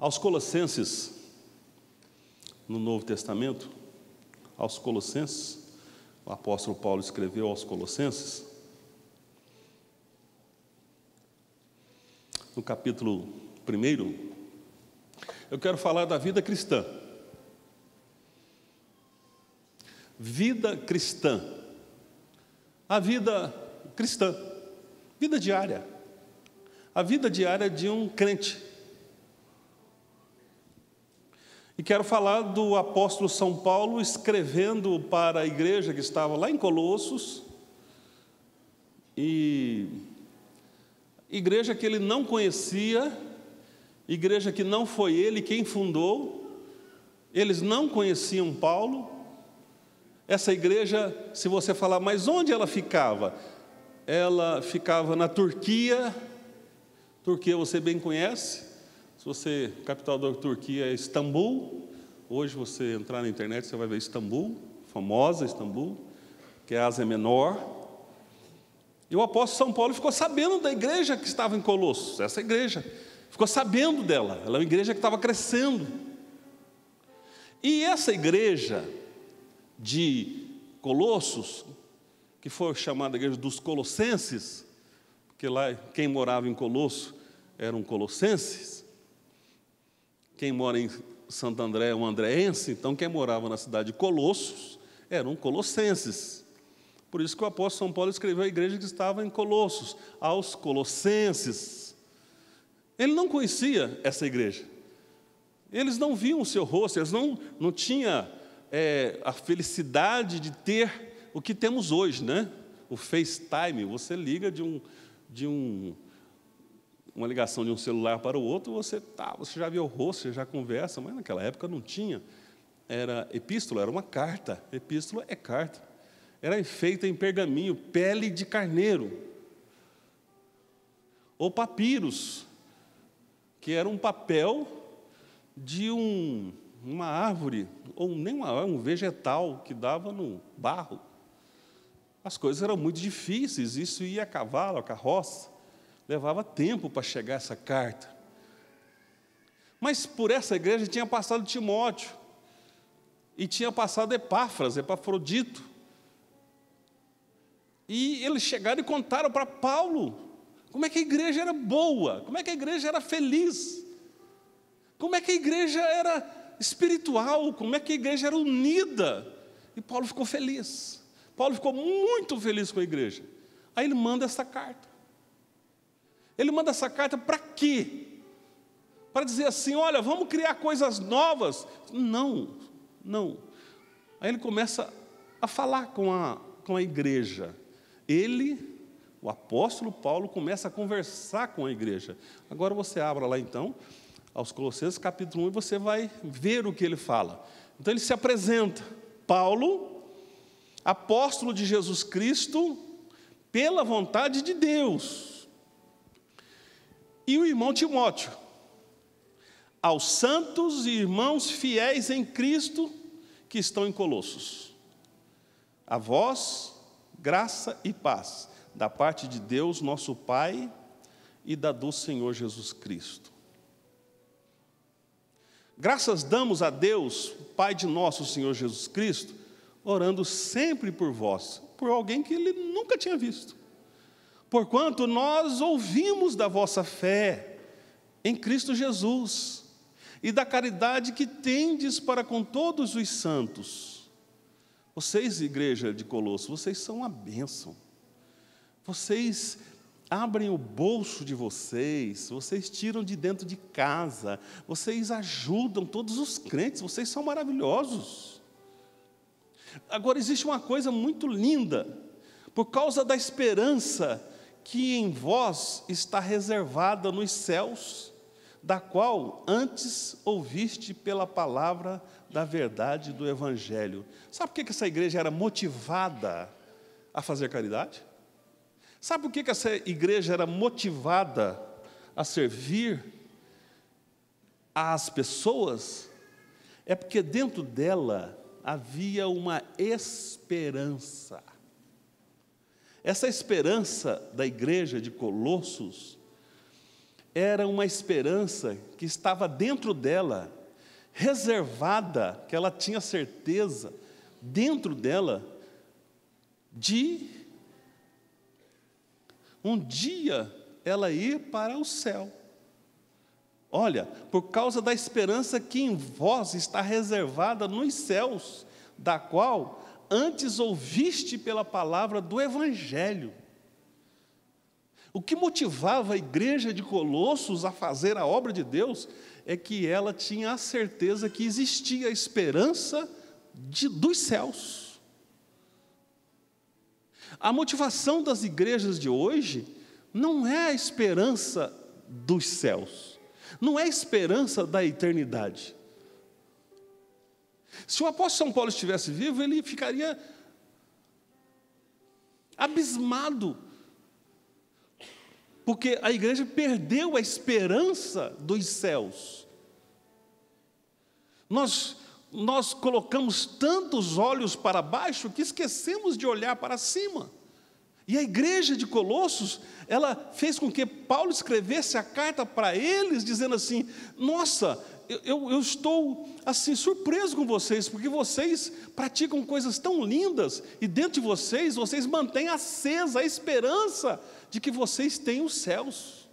Aos Colossenses, no Novo Testamento, aos Colossenses, o apóstolo Paulo escreveu aos Colossenses, no capítulo 1, eu quero falar da vida cristã. Vida cristã. A vida cristã. Vida diária. A vida diária de um crente. E quero falar do apóstolo São Paulo escrevendo para a igreja que estava lá em Colossos, e igreja que ele não conhecia, igreja que não foi ele quem fundou, eles não conheciam Paulo. Essa igreja, se você falar, mas onde ela ficava? Ela ficava na Turquia. Turquia você bem conhece. Se você, a capital da Turquia é Istambul. Hoje você entrar na internet, você vai ver Istambul, famosa Istambul, que é a Ásia Menor. E o apóstolo São Paulo ficou sabendo da igreja que estava em Colossos. Essa igreja, ficou sabendo dela. Ela é uma igreja que estava crescendo. E essa igreja de Colossos, que foi chamada igreja dos Colossenses, porque lá quem morava em Colosso eram colossenses, quem mora em Santo André é um andréense, então quem morava na cidade de Colossos eram colossenses. Por isso que o apóstolo São Paulo escreveu a igreja que estava em Colossos, aos colossenses. Ele não conhecia essa igreja, eles não viam o seu rosto, eles não tinham a felicidade de ter o que temos hoje, né? O FaceTime, você liga uma ligação de um celular para o outro, você já vê o rosto, você já conversa, mas naquela época não tinha. Era epístola, era uma carta. Epístola é carta. Era feita em pergaminho, pele de carneiro. Ou papiros, que era um papel de uma árvore, ou nem um vegetal que dava no barro. As coisas eram muito difíceis, isso ia a cavalo, a carroça. Levava tempo para chegar essa carta. Mas por essa igreja tinha passado Timóteo, e tinha passado Epafrodito. E eles chegaram e contaram para Paulo como é que a igreja era boa, como é que a igreja era feliz, como é que a igreja era espiritual, como é que a igreja era unida. E Paulo ficou feliz. Paulo ficou muito feliz com a igreja. Aí ele manda essa carta. Ele manda essa carta para quê? Para dizer assim, olha, vamos criar coisas novas? Não. Aí ele começa a falar com a igreja. Ele, o apóstolo Paulo, começa a conversar com a igreja. Agora você abra lá então, aos Colossenses capítulo 1, e você vai ver o que ele fala. Então ele se apresenta, Paulo, apóstolo de Jesus Cristo, pela vontade de Deus. E o irmão Timóteo, aos santos e irmãos fiéis em Cristo que estão em Colossos. A vós, graça e paz, da parte de Deus, nosso Pai, e do Senhor Jesus Cristo. Graças damos a Deus, Pai de nosso Senhor Jesus Cristo, orando sempre por vós, por alguém que ele nunca tinha visto. Porquanto nós ouvimos da vossa fé em Cristo Jesus e da caridade que tendes para com todos os santos. Vocês, igreja de Colossos, vocês são uma bênção. Vocês abrem o bolso de vocês, vocês tiram de dentro de casa, vocês ajudam todos os crentes, vocês são maravilhosos. Agora, existe uma coisa muito linda, por causa da esperança que em vós está reservada nos céus, da qual antes ouviste pela palavra da verdade do Evangelho. Sabe por que essa igreja era motivada a fazer caridade? Sabe por que essa igreja era motivada a servir às pessoas? É porque dentro dela havia uma esperança. Essa esperança da igreja de Colossos era uma esperança que estava dentro dela, reservada, que ela tinha certeza, dentro dela, de um dia ela ir para o céu. Olha, por causa da esperança que em vós está reservada nos céus, da qual antes ouviste pela palavra do Evangelho. O que motivava a igreja de Colossos a fazer a obra de Deus é que ela tinha a certeza que existia a esperança dos céus. A motivação das igrejas de hoje não é a esperança dos céus, não é a esperança da eternidade. Se o apóstolo São Paulo estivesse vivo, ele ficaria abismado, porque a igreja perdeu a esperança dos céus. Nós colocamos tantos olhos para baixo que esquecemos de olhar para cima. E a igreja de Colossos, ela fez com que Paulo escrevesse a carta para eles, dizendo assim: nossa, eu estou assim surpreso com vocês, porque vocês praticam coisas tão lindas, e dentro de vocês mantêm acesa a esperança de que vocês têm os céus.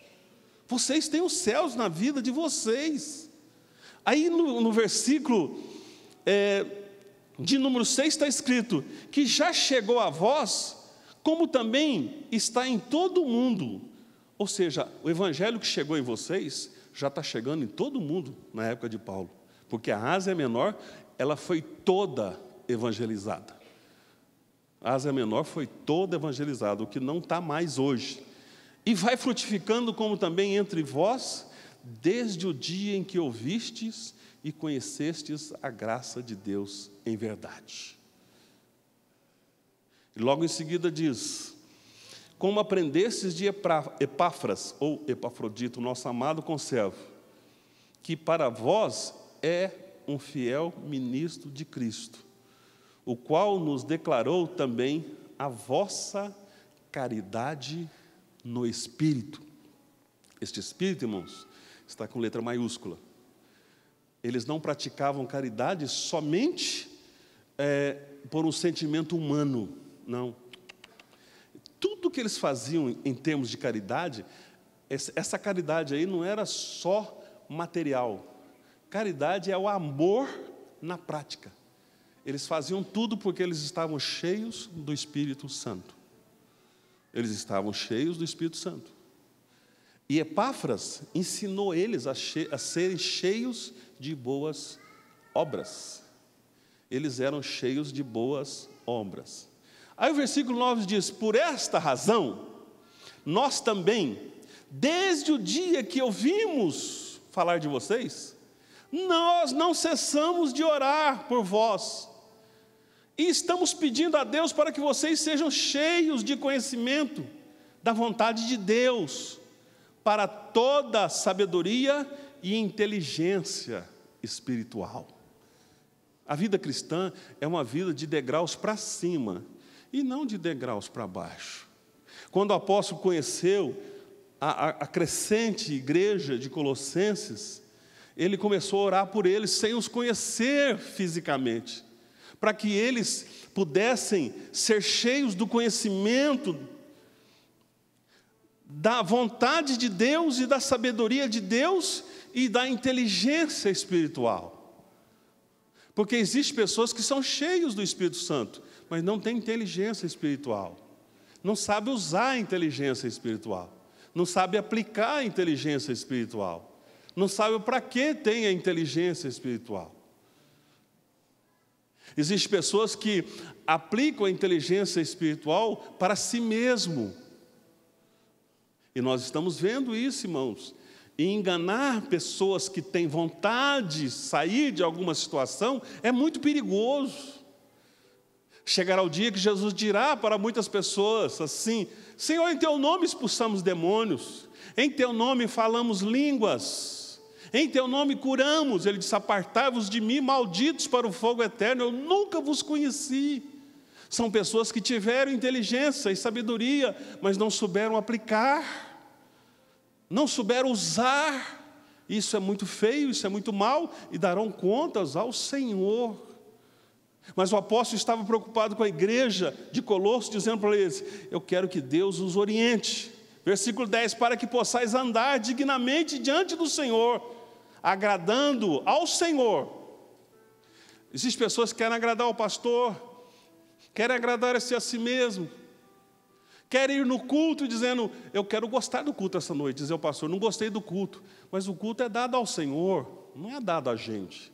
Vocês têm os céus na vida de vocês. Aí no versículo de número 6 está escrito que já chegou a vós, como também está em todo o mundo. Ou seja, o evangelho que chegou em vocês já está chegando em todo o mundo na época de Paulo, porque a Ásia Menor, ela foi toda evangelizada. A Ásia Menor foi toda evangelizada, o que não está mais hoje. E vai frutificando como também entre vós, desde o dia em que ouvistes e conhecestes a graça de Deus em verdade. E logo em seguida diz: como aprendestes de Epáfras, ou Epafrodito, nosso amado conservo, que para vós é um fiel ministro de Cristo, o qual nos declarou também a vossa caridade no Espírito. Este Espírito, irmãos, está com letra maiúscula. Eles não praticavam caridade somente por um sentimento humano, não. Tudo que eles faziam em termos de caridade, essa caridade aí não era só material. Caridade é o amor na prática. Eles faziam tudo porque eles estavam cheios do Espírito Santo. Eles estavam cheios do Espírito Santo. E Epáfras ensinou eles a serem cheios de boas obras. Eles eram cheios de boas obras. Aí o versículo 9 diz: por esta razão, nós também, desde o dia que ouvimos falar de vocês, nós não cessamos de orar por vós, e estamos pedindo a Deus para que vocês sejam cheios de conhecimento da vontade de Deus, para toda sabedoria e inteligência espiritual. A vida cristã é uma vida de degraus para cima, e não de degraus para baixo. Quando o apóstolo conheceu a crescente igreja de Colossenses, ele começou a orar por eles sem os conhecer fisicamente, para que eles pudessem ser cheios do conhecimento da vontade de Deus e da sabedoria de Deus e da inteligência espiritual. Porque existem pessoas que são cheios do Espírito Santo, mas não têm inteligência espiritual. Não sabe usar a inteligência espiritual. Não sabe aplicar a inteligência espiritual. Não sabe para que tem a inteligência espiritual. Existem pessoas que aplicam a inteligência espiritual para si mesmo. E nós estamos vendo isso, irmãos. E enganar pessoas que têm vontade de sair de alguma situação é muito perigoso. Chegará o dia que Jesus dirá para muitas pessoas assim: Senhor, em teu nome expulsamos demônios, em teu nome falamos línguas, em teu nome curamos. Ele disse: apartai-vos de mim, malditos, para o fogo eterno, eu nunca vos conheci. São pessoas que tiveram inteligência e sabedoria, mas não souberam aplicar. não souber usar, isso é muito feio, isso é muito mal, e darão contas ao Senhor. Mas o apóstolo estava preocupado com a igreja de Colossos, dizendo para eles: eu quero que Deus os oriente. Versículo 10, para que possais andar dignamente diante do Senhor, agradando ao Senhor. Existem pessoas que querem agradar ao pastor, querem agradar-se a si mesmo, querem ir no culto dizendo: eu quero gostar do culto essa noite. Dizer ao pastor: não gostei do culto. Mas o culto é dado ao Senhor, não é dado a gente.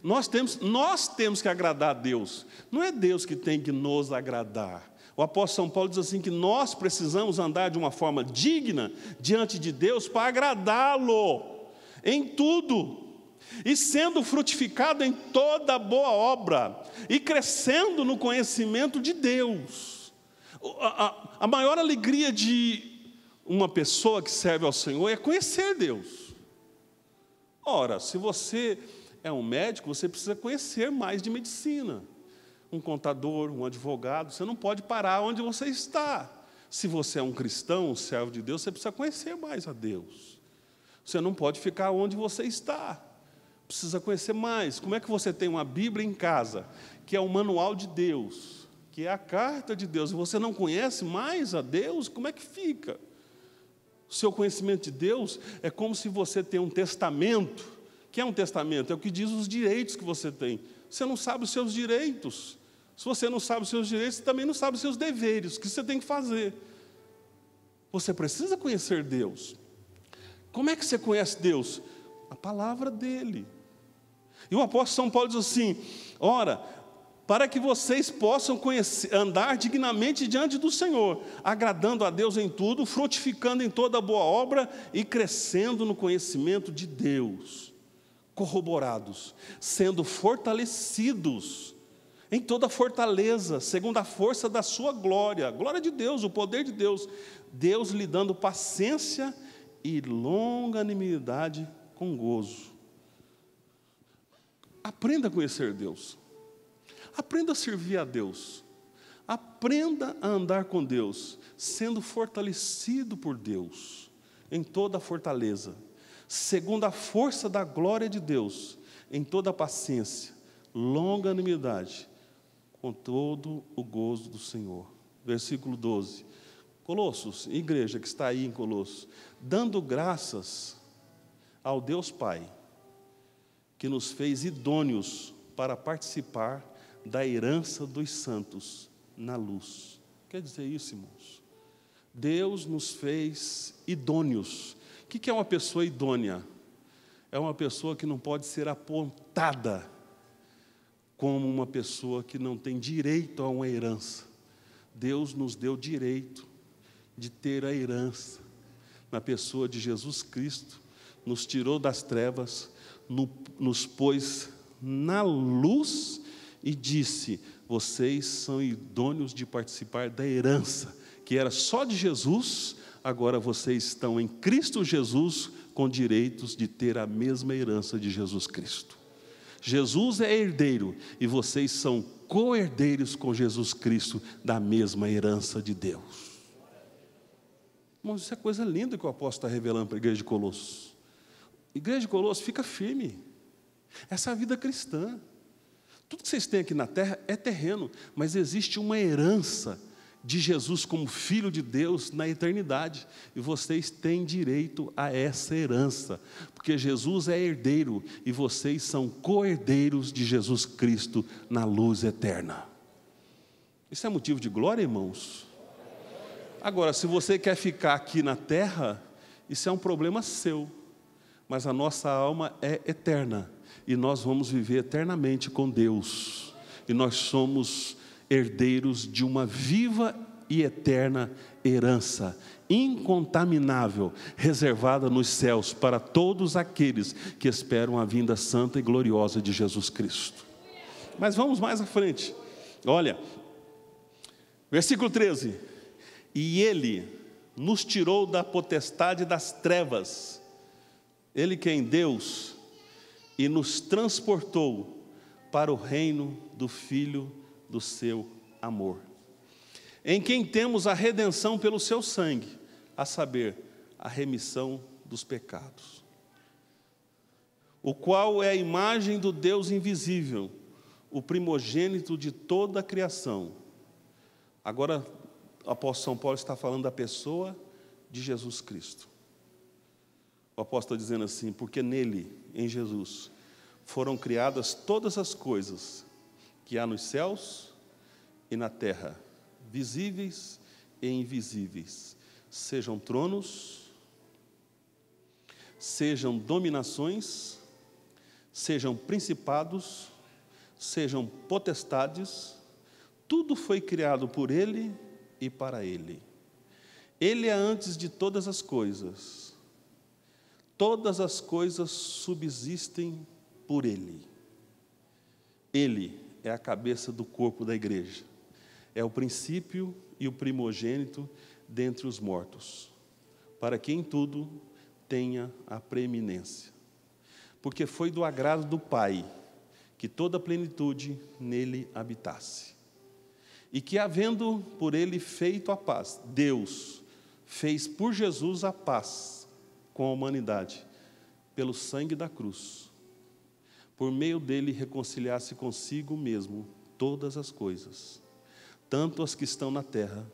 Nós temos que agradar a Deus, não é Deus que tem que nos agradar. O apóstolo São Paulo diz assim que nós precisamos andar de uma forma digna diante de Deus para agradá-lo em tudo, e sendo frutificado em toda boa obra, e crescendo no conhecimento de Deus. A maior alegria de uma pessoa que serve ao Senhor é conhecer Deus. Ora, se você é um médico, você precisa conhecer mais de medicina. Um contador, um advogado, você não pode parar onde você está. Se você é um cristão, um servo de Deus, você precisa conhecer mais a Deus. Você não pode ficar onde você está. Precisa conhecer mais. Como é que você tem uma Bíblia em casa, que é o manual de Deus, que é a carta de Deus, e você não conhece mais a Deus? Como é que fica? O seu conhecimento de Deus é como se você tem um testamento. O que é um testamento? É o que diz os direitos que você tem. Você não sabe os seus direitos. Se você não sabe os seus direitos, você também não sabe os seus deveres, o que você tem que fazer. Você precisa conhecer Deus. Como é que você conhece Deus? A palavra dele. E o apóstolo São Paulo diz assim: ora, para que vocês possam andar dignamente diante do Senhor, agradando a Deus em tudo, frutificando em toda boa obra e crescendo no conhecimento de Deus, corroborados, sendo fortalecidos em toda fortaleza, segundo a força da sua glória, a glória de Deus, o poder de Deus, Deus lhe dando paciência e longanimidade com gozo. Aprenda a conhecer Deus, aprenda a servir a Deus, aprenda a andar com Deus, sendo fortalecido por Deus, em toda a fortaleza, segundo a força da glória de Deus, em toda a paciência, longanimidade, com todo o gozo do Senhor. Versículo 12. Colossos, igreja que está aí em Colossos, dando graças ao Deus Pai, que nos fez idôneos para participar da herança dos santos na luz. Quer dizer isso, irmãos? Deus nos fez idôneos. O que é uma pessoa idônea? É uma pessoa que não pode ser apontada como uma pessoa que não tem direito a uma herança. Deus nos deu direito de ter a herança na pessoa de Jesus Cristo, nos tirou das trevas, nos pôs na luz e disse: vocês são idôneos de participar da herança, que era só de Jesus, agora vocês estão em Cristo Jesus, com direitos de ter a mesma herança de Jesus Cristo. Jesus é herdeiro e vocês são co-herdeiros com Jesus Cristo da mesma herança de Deus. Irmãos, isso é coisa linda que o apóstolo está revelando para a igreja de Colossos. Igreja de Colossos, fica firme. Essa é a vida cristã. Tudo que vocês têm aqui na terra é terreno, mas existe uma herança de Jesus como Filho de Deus na eternidade, e vocês têm direito a essa herança, porque Jesus é herdeiro, e vocês são co-herdeiros de Jesus Cristo na luz eterna. Isso é motivo de glória, irmãos? Agora, se você quer ficar aqui na terra, isso é um problema seu, mas a nossa alma é eterna, e nós vamos viver eternamente com Deus, e nós somos herdeiros de uma viva e eterna herança, incontaminável, reservada nos céus para todos aqueles que esperam a vinda santa e gloriosa de Jesus Cristo. Mas vamos mais à frente. Olha, versículo 13. E Ele nos tirou da potestade das trevas, Ele que é em Deus, e nos transportou para o reino do Filho do seu amor, em quem temos a redenção pelo seu sangue, a saber, a remissão dos pecados, o qual é a imagem do Deus invisível, o primogênito de toda a criação. Agora, o apóstolo São Paulo está falando da pessoa de Jesus Cristo. O apóstolo está dizendo assim: porque nele, em Jesus, foram criadas todas as coisas que há nos céus e na terra, visíveis e invisíveis, sejam tronos, sejam dominações, sejam principados, sejam potestades, tudo foi criado por Ele e para Ele. Ele é antes de todas as coisas. Todas as coisas subsistem por Ele. Ele é a cabeça do corpo da igreja. É o princípio e o primogênito dentre os mortos, para que em tudo tenha a preeminência. Porque foi do agrado do Pai que toda a plenitude nele habitasse. E que, havendo por ele feito a paz, Deus fez por Jesus a paz com a humanidade, pelo sangue da cruz, por meio dele reconciliasse consigo mesmo todas as coisas, tanto as que estão na terra,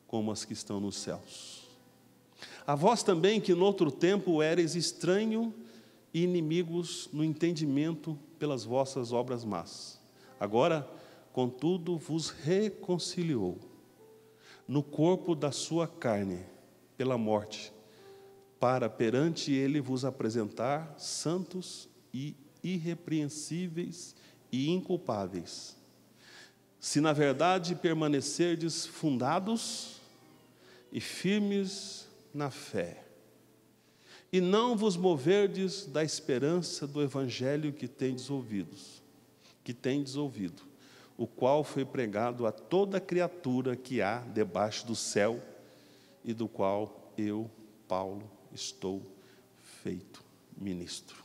como as que estão nos céus. A vós também, que noutro tempo éreis estranho e inimigos no entendimento pelas vossas obras más, agora, contudo, vos reconciliou no corpo da sua carne, pela morte, para perante ele vos apresentar santos e irrepreensíveis e inculpáveis, se na verdade permanecerdes fundados e firmes na fé, e não vos moverdes da esperança do evangelho que tendes ouvido, o qual foi pregado a toda criatura que há debaixo do céu, e do qual eu, Paulo, estou feito ministro.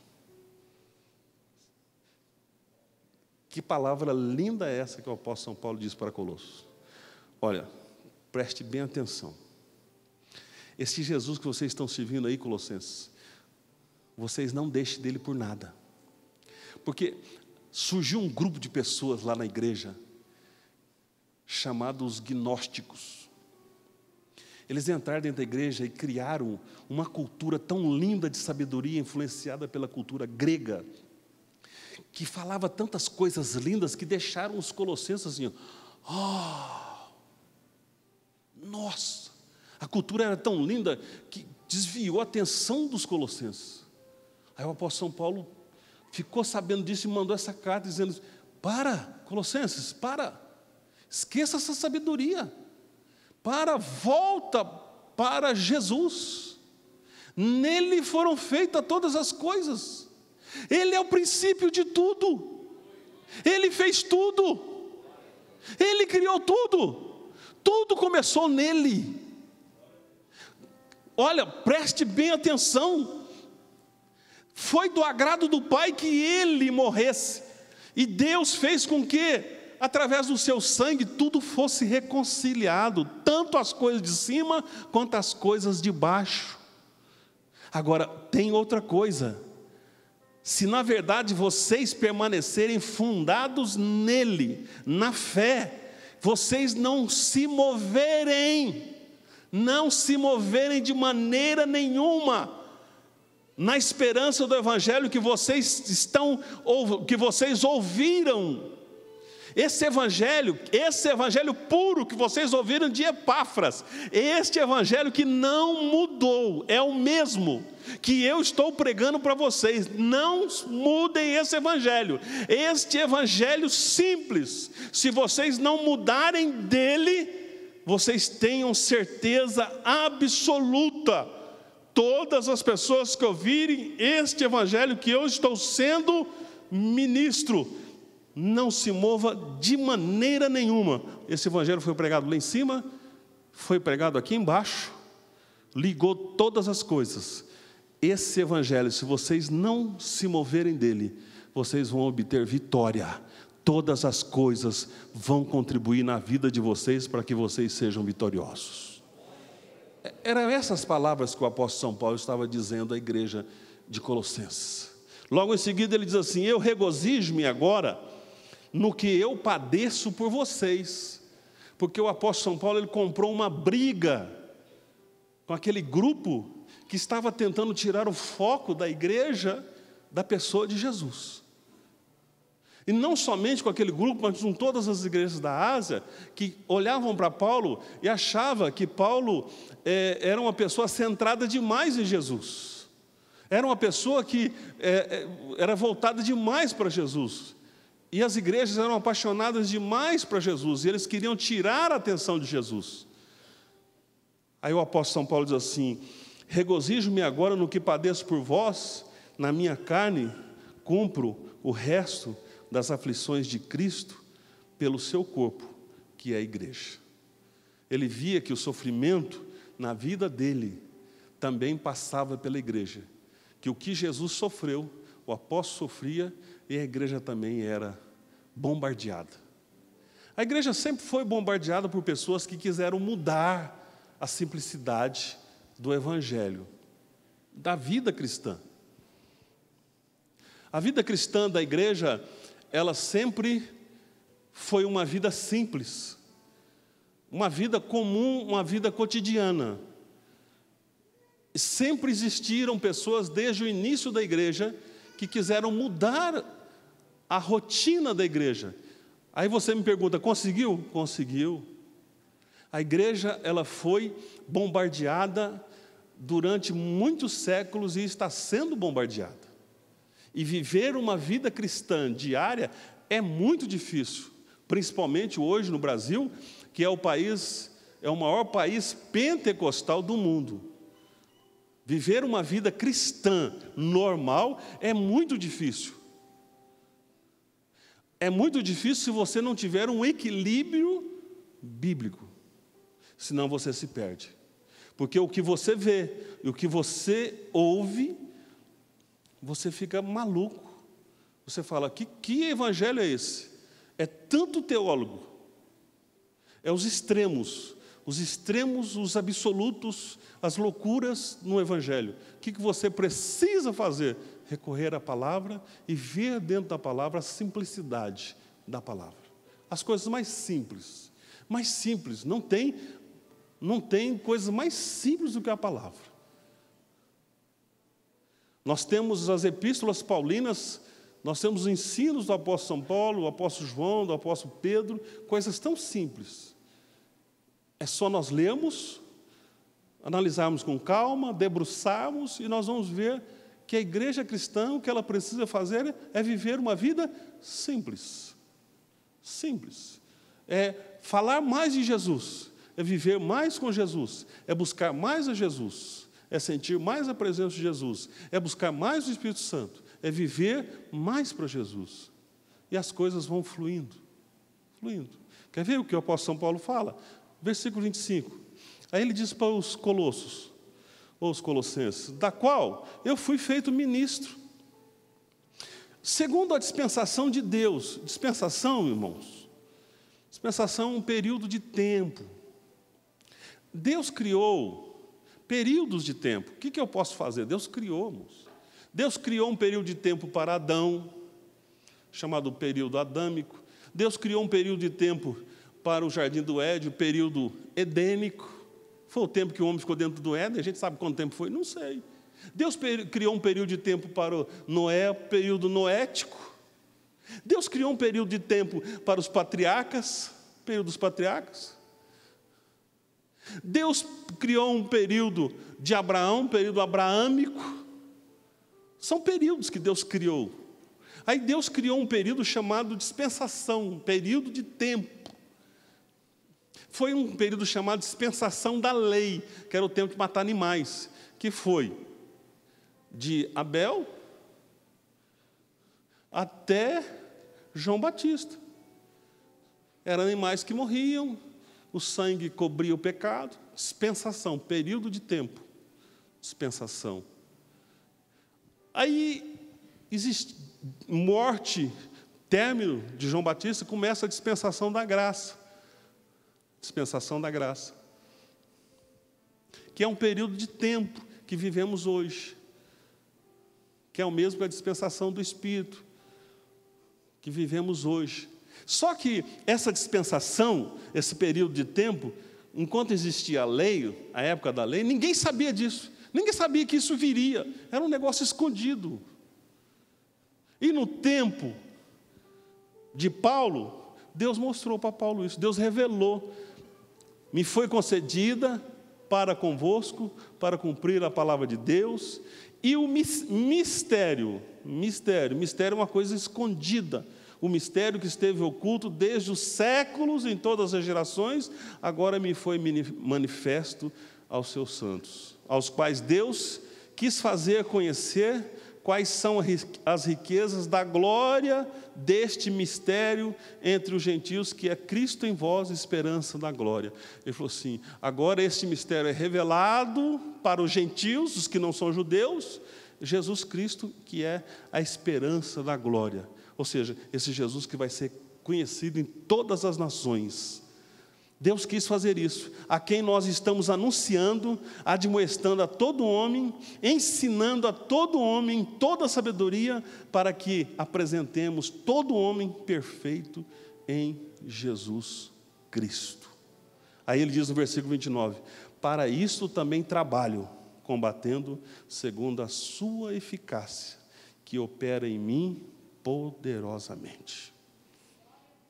Que palavra linda é essa que o apóstolo São Paulo diz para Colossos. Olha, preste bem atenção. Esse Jesus que vocês estão servindo aí, Colossenses, vocês não deixem dele por nada. Porque surgiu um grupo de pessoas lá na igreja, chamados gnósticos. Eles entraram dentro da igreja e criaram uma cultura tão linda de sabedoria, influenciada pela cultura grega, que falava tantas coisas lindas que deixaram os colossenses assim, nossa, a cultura era tão linda que desviou a atenção dos colossenses. Aí o apóstolo São Paulo ficou sabendo disso e mandou essa carta dizendo: para, Colossenses, para, esqueça essa sabedoria, volta para Jesus, nele foram feitas todas as coisas, ele é o princípio de tudo, ele fez tudo, ele criou tudo, tudo começou nele. Olha, preste bem atenção, foi do agrado do Pai que ele morresse, e Deus fez com que, através do seu sangue, tudo fosse reconciliado, tanto as coisas de cima, quanto as coisas de baixo. Agora, tem outra coisa, se na verdade vocês permanecerem fundados nele, na fé, vocês não se moverem de maneira nenhuma, na esperança do evangelho que vocês ouviram, esse evangelho puro que vocês ouviram de Epáfras, este evangelho que não mudou, é o mesmo que eu estou pregando para vocês. Não mudem esse evangelho, este evangelho simples, se vocês não mudarem dele, vocês tenham certeza absoluta, todas as pessoas que ouvirem este evangelho que eu estou sendo ministro, não se mova de maneira nenhuma. Esse evangelho foi pregado lá em cima, foi pregado aqui embaixo, ligou todas as coisas. Esse evangelho, se vocês não se moverem dele, vocês vão obter vitória. Todas as coisas vão contribuir na vida de vocês para que vocês sejam vitoriosos. Eram essas palavras que o apóstolo São Paulo estava dizendo à igreja de Colossenses. Logo em seguida ele diz assim: eu regozijo-me agora no que eu padeço por vocês. Porque o apóstolo São Paulo, ele comprou uma briga com aquele grupo que estava tentando tirar o foco da igreja da pessoa de Jesus. E não somente com aquele grupo, mas com todas as igrejas da Ásia, que olhavam para Paulo e achavam que Paulo era uma pessoa centrada demais em Jesus. Era uma pessoa que era voltada demais para Jesus. E as igrejas eram apaixonadas demais para Jesus, e eles queriam tirar a atenção de Jesus. Aí o apóstolo São Paulo diz assim: regozijo-me agora no que padeço por vós, na minha carne cumpro o resto das aflições de Cristo pelo seu corpo, que é a igreja. Ele via que o sofrimento na vida dele também passava pela igreja, que o que Jesus sofreu, o apóstolo sofria, e a igreja também era bombardeada. A igreja sempre foi bombardeada por pessoas que quiseram mudar a simplicidade do evangelho, da vida cristã. A vida cristã da igreja, ela sempre foi uma vida simples, uma vida comum, uma vida cotidiana. Sempre existiram pessoas desde o início da igreja que quiseram mudar a rotina da igreja. Aí você me pergunta: conseguiu? Conseguiu. A igreja, ela foi bombardeada durante muitos séculos e está sendo bombardeada. E viver uma vida cristã diária é muito difícil, principalmente hoje no Brasil, que é o maior país pentecostal do mundo. Viver uma vida cristã normal é muito difícil. É muito difícil se você não tiver um equilíbrio bíblico, senão você se perde. Porque o que você vê e o que você ouve, você fica maluco. Você fala: que evangelho é esse? É tanto teólogo, é os extremos, os absolutos, as loucuras no evangelho. O que você precisa fazer? Recorrer à palavra e ver dentro da palavra a simplicidade da palavra. As coisas mais simples, não tem coisa mais simples do que a palavra. Nós temos as epístolas paulinas, nós temos os ensinos do apóstolo São Paulo, do apóstolo João, do apóstolo Pedro, coisas tão simples. É só nós lermos, analisarmos com calma, debruçarmos, e nós vamos ver que a igreja cristã, o que ela precisa fazer é viver uma vida simples. Simples. É falar mais de Jesus, é viver mais com Jesus, é buscar mais a Jesus, é sentir mais a presença de Jesus, é buscar mais o Espírito Santo, é viver mais para Jesus. E as coisas vão fluindo, fluindo. Quer ver o que o apóstolo São Paulo fala? Versículo 25. Aí ele diz para os colossos, ou os colossenses: da qual eu fui feito ministro, segundo a dispensação de Deus. Dispensação, irmãos, dispensação é um período de tempo. Deus criou períodos de tempo. O que eu posso fazer? Deus criou, irmãos. Deus criou um período de tempo para Adão, chamado período adâmico. Deus criou um período de tempo para o jardim do Éden, o período edênico. Foi o tempo que o homem ficou dentro do Éden. A gente sabe quanto tempo foi? Não sei. Deus criou um período de tempo para o Noé, período noético. Deus criou um período de tempo para os patriarcas, período dos patriarcas. Deus criou um período de Abraão, período abraâmico. São períodos que Deus criou. Aí Deus criou um período chamado dispensação, um período de tempo. Foi um período chamado dispensação da lei, que era o tempo de matar animais, que foi de Abel até João Batista. Eram animais que morriam, o sangue cobria o pecado. Dispensação, período de tempo. Dispensação. Aí existe morte, término de João Batista, começa a dispensação da graça. Dispensação da graça. que é um período de tempo que vivemos hoje, que é o mesmo que a dispensação do Espírito que vivemos hoje. Só que essa dispensação, esse período de tempo, enquanto existia a lei, a época da lei, ninguém sabia disso. Ninguém sabia que isso viria. Era um negócio escondido. E no tempo de Paulo, Deus mostrou para Paulo isso. Deus revelou. Me foi concedida para convosco, para cumprir a palavra de Deus. E o mistério é uma coisa escondida. O mistério que esteve oculto desde os séculos, em todas as gerações, agora me foi manifesto aos seus santos, aos quais Deus quis fazer conhecer quais são as riquezas da glória deste mistério entre os gentios, que é Cristo em vós, esperança da glória. Ele falou assim, agora este mistério é revelado para os gentios, os que não são judeus, Jesus Cristo, que é a esperança da glória. Ou seja, esse Jesus que vai ser conhecido em todas as nações. Deus quis fazer isso, a quem nós estamos anunciando, admoestando a todo homem, ensinando a todo homem toda a sabedoria, para que apresentemos todo homem perfeito em Jesus Cristo. Aí ele diz no versículo 29, para isso também trabalho, combatendo segundo a sua eficácia, que opera em mim poderosamente.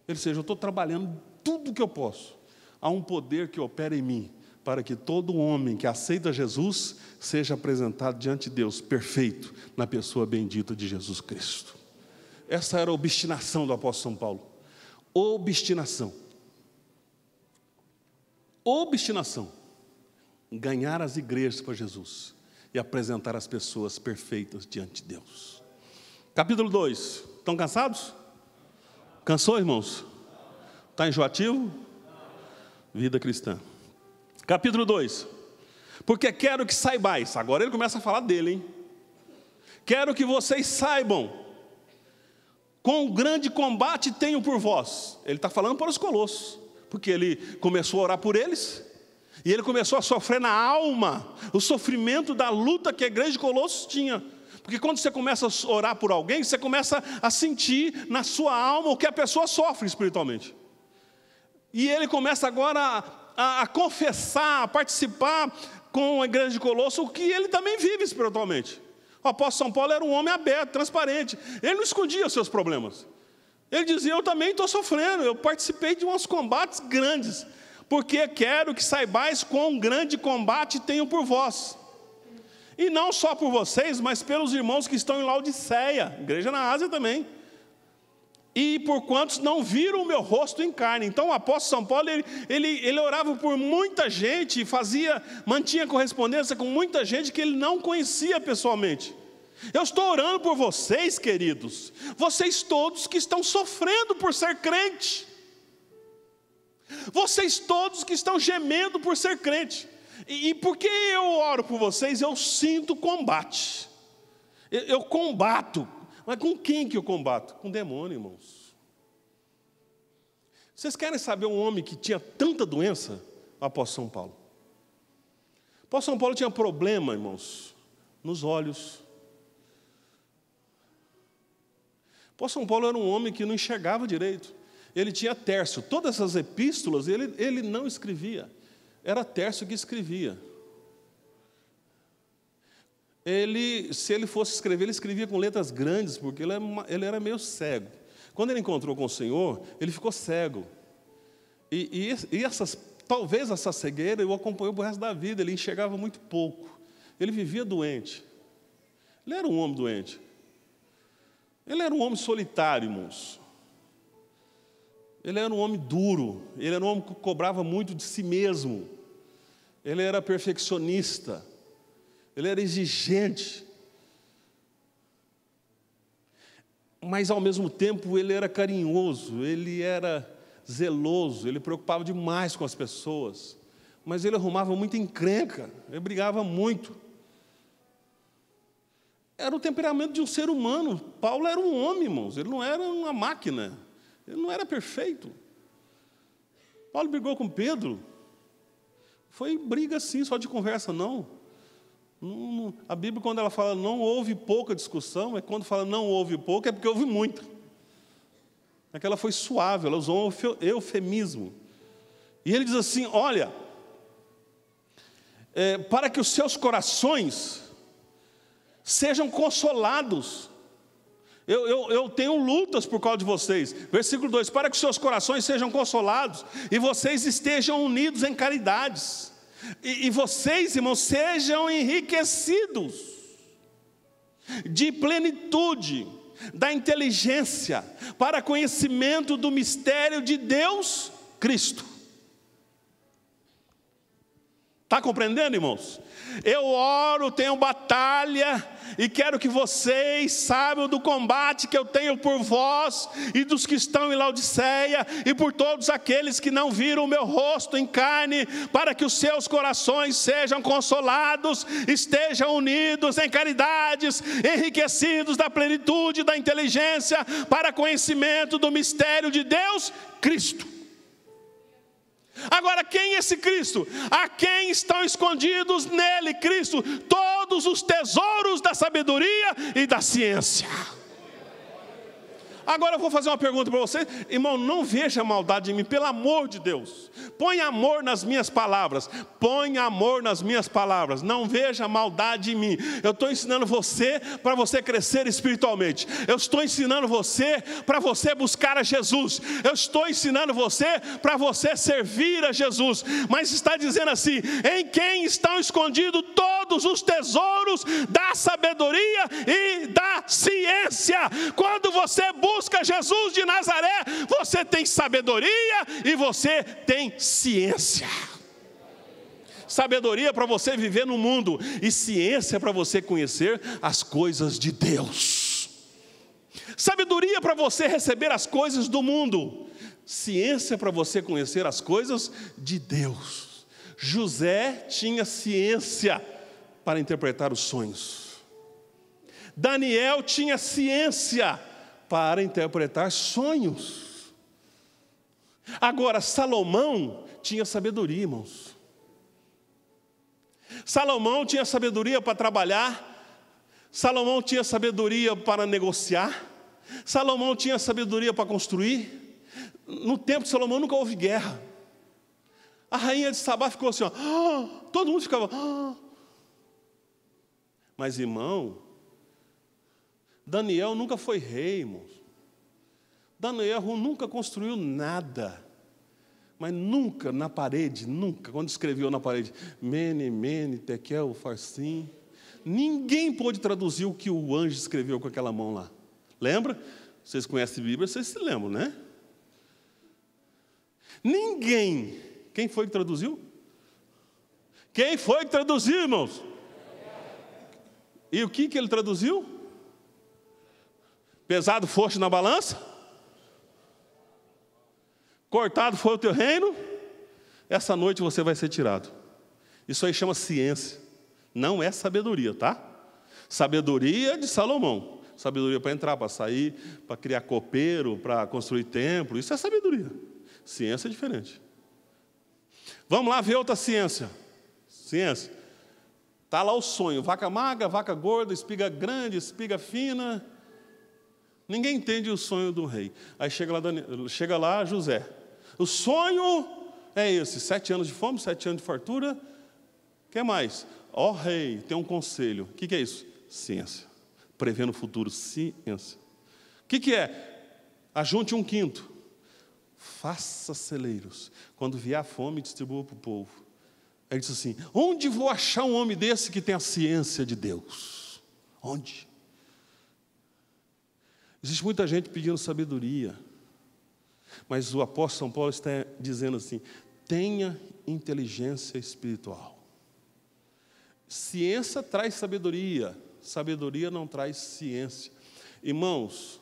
Ou seja, eu estou trabalhando tudo que eu posso. Há um poder que opera em mim, para que todo homem que aceita Jesus, seja apresentado diante de Deus, perfeito, na pessoa bendita de Jesus Cristo. Essa era a obstinação do apóstolo São Paulo. Obstinação. Ganhar as igrejas para Jesus, e apresentar as pessoas perfeitas diante de Deus. Capítulo 2, estão cansados? Cansou, irmãos? Está enjoativo? Vida cristã. Capítulo 2, porque quero que saibais, agora ele começa a falar dele, hein? Quero que vocês saibam, quão grande combate tenho por vós. Ele está falando para os colossos, porque ele começou a orar por eles, e ele começou a sofrer na alma, o sofrimento da luta que a igreja de Colossos tinha. Porque quando você começa a orar por alguém, você começa a sentir na sua alma o que a pessoa sofre espiritualmente. E ele começa agora a confessar, a participar com a igreja de Colossos, o que ele também vive espiritualmente. O apóstolo São Paulo era um homem aberto, transparente. Ele não escondia os seus problemas. Ele dizia, eu também estou sofrendo, eu participei de uns combates grandes, porque quero que saibais quão grande combate tenho por vós. E não só por vocês, mas pelos irmãos que estão em Laodiceia, igreja na Ásia também. E por quantos não viram o meu rosto em carne. Então o apóstolo São Paulo, ele orava por muita gente, mantinha correspondência com muita gente que ele não conhecia pessoalmente. Eu estou orando por vocês, queridos, vocês todos que estão sofrendo por ser crente, vocês todos que estão gemendo por ser crente. E porque eu oro por vocês, eu sinto combate, eu combato. Mas com quem que eu combato? Com demônio, irmãos. Vocês querem saber um homem que tinha tanta doença? O apóstolo São Paulo. O apóstolo São Paulo tinha problema, irmãos, nos olhos. O apóstolo São Paulo era um homem que não enxergava direito. Ele tinha Tércio. Todas essas epístolas ele não escrevia. Era Tércio que escrevia. Se ele fosse escrever, ele escrevia com letras grandes, porque ele era meio cego. Quando ele encontrou com o Senhor, ele ficou cego. E talvez essa cegueira o acompanhou para o resto da vida. Ele enxergava muito pouco. Ele vivia doente. Ele era um homem doente. Ele era um homem solitário, irmãos. Ele era um homem duro. Ele era um homem que cobrava muito de si mesmo. Ele era perfeccionista. Ele era exigente, mas ao mesmo tempo ele era carinhoso, ele era zeloso, ele preocupava demais com as pessoas, mas ele arrumava muita encrenca, ele brigava muito. Era o temperamento de um ser humano. Paulo era um homem, irmãos, ele não era uma máquina, ele não era perfeito. Paulo brigou com Pedro. Foi briga assim, só de conversa, não. A Bíblia, quando ela fala não houve pouca discussão, quando fala não houve pouca, é porque houve muita. Aquela foi suave, ela usou um eufemismo. E ele diz assim, olha, para que os seus corações sejam consolados. Eu tenho lutas por causa de vocês. Versículo 2, para que os seus corações sejam consolados e vocês estejam unidos em caridades. E vocês, irmãos, sejam enriquecidos de plenitude da inteligência para conhecimento do mistério de Deus Cristo. Está compreendendo, irmãos? Eu oro, tenho batalha, e quero que vocês saibam do combate que eu tenho por vós, e dos que estão em Laodiceia, e por todos aqueles que não viram o meu rosto em carne, para que os seus corações sejam consolados, estejam unidos em caridades, enriquecidos da plenitude da inteligência, para conhecimento do mistério de Deus, Cristo. Agora, quem é esse Cristo? A quem estão escondidos nele, Cristo, todos os tesouros da sabedoria e da ciência. Agora eu vou fazer uma pergunta para você. Irmão, não veja maldade em mim, pelo amor de Deus. Põe amor nas minhas palavras. Põe amor nas minhas palavras. Não veja maldade em mim. Eu estou ensinando você para você crescer espiritualmente. Eu estou ensinando você para você buscar a Jesus. Eu estou ensinando você para você servir a Jesus. Mas está dizendo assim, em quem estão escondidos todos os tesouros da sabedoria e da ciência. Quando você busca Jesus de Nazaré, você tem sabedoria e você tem ciência. Sabedoria para você viver no mundo e ciência para você conhecer as coisas de Deus. Sabedoria para você receber as coisas do mundo, ciência para você conhecer as coisas de Deus. José tinha ciência para interpretar os sonhos. Daniel tinha ciência para interpretar sonhos. Agora, Salomão tinha sabedoria, irmãos. Salomão tinha sabedoria para trabalhar. Salomão tinha sabedoria para negociar. Salomão tinha sabedoria para construir. No tempo de Salomão nunca houve guerra. A rainha de Sabá ficou assim, ó, todo mundo ficava, Mas, irmão, Daniel nunca foi rei, irmãos. Daniel nunca construiu nada. Mas nunca na parede, nunca, quando escreveu na parede, Mene, Mene, Tekel, Farsim, ninguém pôde traduzir o que o anjo escreveu com aquela mão lá. Lembra? Vocês conhecem a Bíblia, vocês se lembram, né? Ninguém. Quem foi que traduziu? Quem foi que traduziu, irmãos? E o que ele traduziu? Pesado foste na balança? Cortado foi o teu reino? Essa noite você vai ser tirado. Isso aí chama ciência. Não é sabedoria, tá? Sabedoria de Salomão. Sabedoria para entrar, para sair, para criar copeiro, para construir templo. Isso é sabedoria. Ciência é diferente. Vamos lá ver outra ciência. Ciência. Está lá o sonho. Vaca magra, vaca gorda, espiga grande, espiga fina. Ninguém entende o sonho do rei. Aí chega lá José. O sonho é esse: 7 anos de fome, 7 anos de fartura. O que mais? Ó rei, tem um conselho. O que é isso? Ciência. Prevendo o futuro, ciência. O que é? Ajunte 1/5. Faça celeiros. Quando vier a fome, distribua para o povo. Aí ele diz assim, onde vou achar um homem desse que tem a ciência de Deus? Onde? Existe muita gente pedindo sabedoria, mas o apóstolo São Paulo está dizendo assim, tenha inteligência espiritual. Ciência traz sabedoria, sabedoria não traz ciência. Irmãos,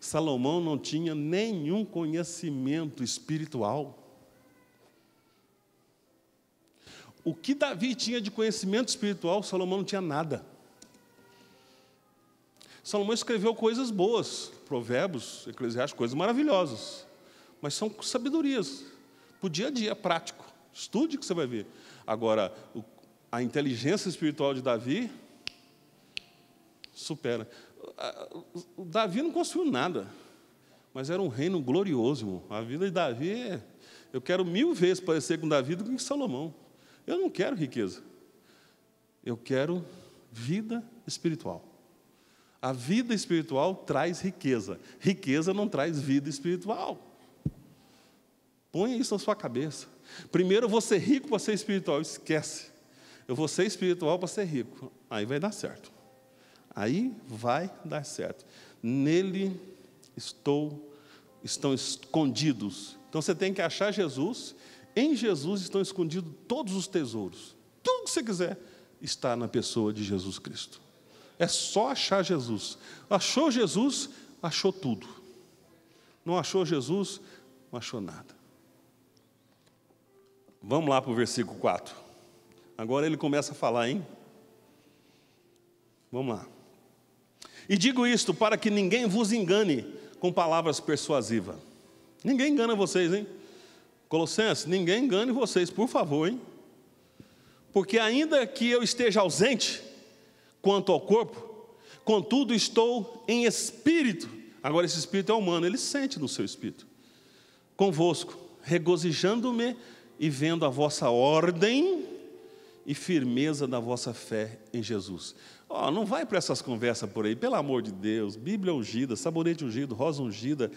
Salomão não tinha nenhum conhecimento espiritual. O que Davi tinha de conhecimento espiritual, Salomão não tinha nada. Salomão escreveu coisas boas, Provérbios, Eclesiastes, coisas maravilhosas, mas são sabedorias, para o dia a dia, prático. Estude que você vai ver. Agora, a inteligência espiritual de Davi supera. O Davi não construiu nada, mas era um reino glorioso, irmão. A vida de Davi, eu quero 1000 vezes parecer com Davi do que com Salomão. Eu não quero riqueza. Eu quero vida espiritual. A vida espiritual traz riqueza. Riqueza não traz vida espiritual. Ponha isso na sua cabeça. Primeiro eu vou ser rico para ser espiritual. Esquece. Eu vou ser espiritual para ser rico. Aí vai dar certo. Aí vai dar certo. Nele estão escondidos. Então você tem que achar Jesus. Em Jesus estão escondidos todos os tesouros. Tudo que você quiser está na pessoa de Jesus Cristo. É só achar Jesus. Achou Jesus, achou tudo. Não achou Jesus, não achou nada. Vamos lá para o versículo 4. Agora ele começa a falar, hein? Vamos lá. E digo isto para que ninguém vos engane com palavras persuasivas. Ninguém engana vocês, hein? Colossenses, ninguém engane vocês, por favor, hein? Porque ainda que eu esteja ausente quanto ao corpo, contudo estou em espírito. Agora esse espírito é humano, ele sente no seu espírito. Convosco, regozijando-me e vendo a vossa ordem e firmeza da vossa fé em Jesus. Não vai para essas conversas por aí, pelo amor de Deus. Bíblia ungida, sabonete ungido, rosa ungida,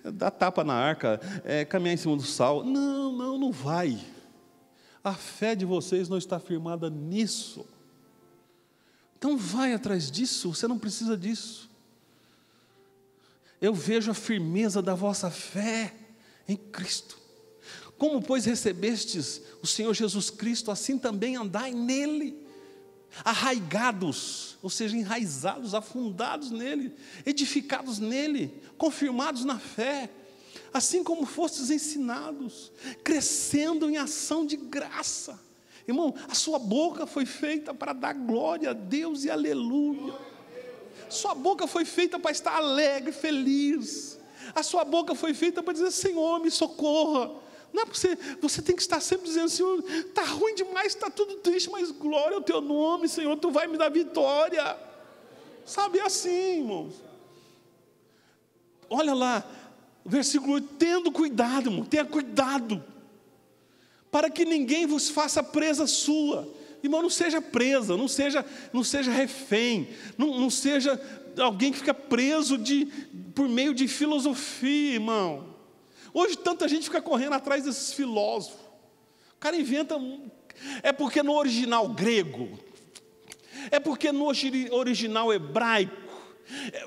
dá tapa na arca, caminhar em cima do sal. Não vai. A fé de vocês não está firmada nisso. Então vai atrás disso, você não precisa disso. Eu vejo a firmeza da vossa fé em Cristo. Como, pois, recebestes o Senhor Jesus Cristo, assim também andai nele, arraigados, ou seja, enraizados, afundados nele, edificados nele, confirmados na fé, assim como fostes ensinados, crescendo em ação de graça. Irmão, a sua boca foi feita para dar glória a Deus e aleluia. Sua boca foi feita para estar alegre, feliz. A sua boca foi feita para dizer: Senhor, me socorra. Não é para você tem que estar sempre dizendo: Senhor, está ruim demais, está tudo triste, mas glória ao teu nome, Senhor, tu vai me dar vitória. Sabe, é assim, irmãos. Olha lá, versículo 8, tendo cuidado, irmão, tenha cuidado, para que ninguém vos faça presa sua. Irmão, não seja presa, não seja refém, não seja alguém que fica preso por meio de filosofia, irmão. Hoje tanta gente fica correndo atrás desses filósofos. O cara inventa, é porque no original grego, é porque no original hebraico.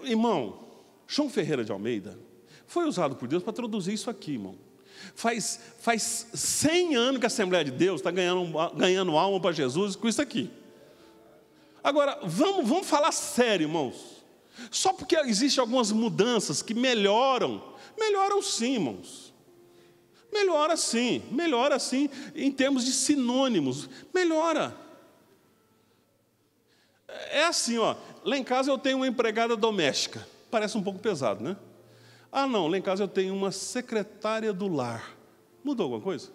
Irmão, João Ferreira de Almeida foi usado por Deus para traduzir isso aqui, irmão. Faz 100 anos que a Assembleia de Deus está ganhando alma para Jesus com isso aqui. Agora, vamos falar sério, irmãos. Só porque existem algumas mudanças que melhoram sim, irmãos. Melhora sim, em termos de sinônimos, melhora. É assim, lá em casa eu tenho uma empregada doméstica, parece um pouco pesado, né? Não, lá em casa eu tenho uma secretária do lar. Mudou alguma coisa?